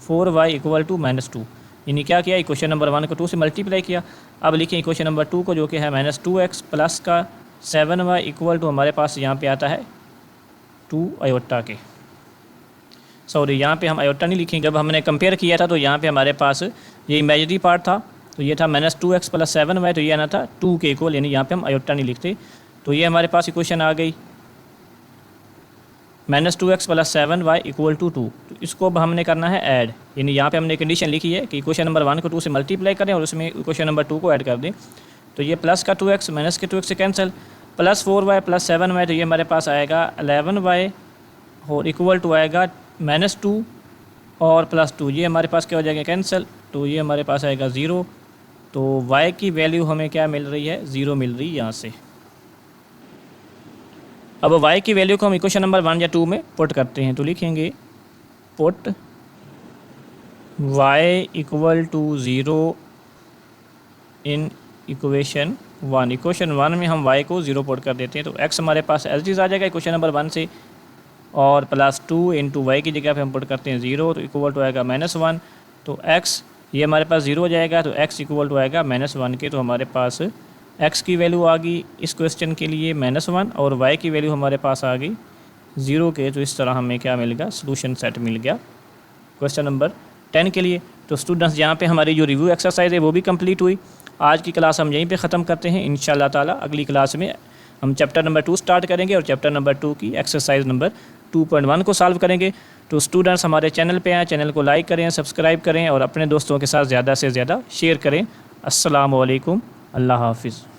4y = -2, यानी क्या किया, इक्वेशन नंबर 1 को 2 से मल्टीप्लाई किया। अब लिखें इक्वेशन नंबर 2 को जो कि है -2x प्लस का 7y = हमारे पास यहाँ पे आता है 2 आयोटा के। सॉरी, यहाँ पे हम आयोटा नहीं लिखेंगे, जब हमने कंपेयर किया था तो यहाँ पे हमारे पास ये इमेजिनरी पार्ट था, तो ये था -2x + 7y, तो ये आना था 2 के इक्वल, यानी यहाँ पे हम आयोटा नहीं लिखते। तो ये हमारे पास इक्वेशन आ गई -2x + 7y = 2। तो इसको अब हमने करना है ऐड, यानी यहाँ पे हमने कंडीशन लिखी है कि इक्वेशन नंबर 1 को 2 से मल्टीप्लाई करें और उसमें इक्वेशन नंबर 2 को ऐड कर दें। तो ये प्लस का 2x माइनस के 2x से कैंसिल, प्लस 4y + 7y, तो ये हमारे पास आएगा 11y और इक्वल टू आएगा -2 और +2, ये हमारे पास क्या हो जाएगा, कैंसिल, तो ये हमारे पास आएगा 0। तो y की वैल्यू हमें क्या मिल रही है, 0 मिल रही है यहाँ से। अब y की वैल्यू को हम इक्वेशन नंबर 1 या 2 में पुट करते हैं, तो लिखेंगे put y = 0 in equation 1। Equation 1 में हम y को 0 पुट कर देते हैं, तो x हमारे पास एज इट इज़ आ जाएगा इक्वेशन नंबर 1 से, और +2 × y की जगह पे हम पुट करते हैं 0, तो इक्वल टू आएगा -1। तो x ये हमारे पास 0 हो जाएगा, तो x इक्वल टू आएगा -1 के। तो हमारे पास x की वैल्यू आ गई इस क्वेश्चन के लिए -1 और y की वैल्यू हमारे पास आ गई 0 के। तो इस तरह हमें क्या मिल गया, सोल्यूशन सेट मिल गया क्वेश्चन नंबर 10 के लिए। तो स्टूडेंट्स, यहाँ पे हमारी जो रिव्यू एक्सरसाइज है वो भी कंप्लीट हुई। आज की क्लास हम यहीं पे ख़त्म करते हैं। इंशाल्लाह ताला अगली क्लास में हम चैप्टर नंबर 2 स्टार्ट करेंगे और चैप्टर नंबर 2 की एक्सरसाइज नंबर 2.1 को सॉल्व करेंगे। तो स्टूडेंट्स, हमारे चैनल पे आएँ, चैनल को लाइक करें, सब्सक्राइब करें और अपने दोस्तों के साथ ज़्यादा से ज़्यादा शेयर करें। अस्सलामु अलैकुम, अल्लाह हाफिज़।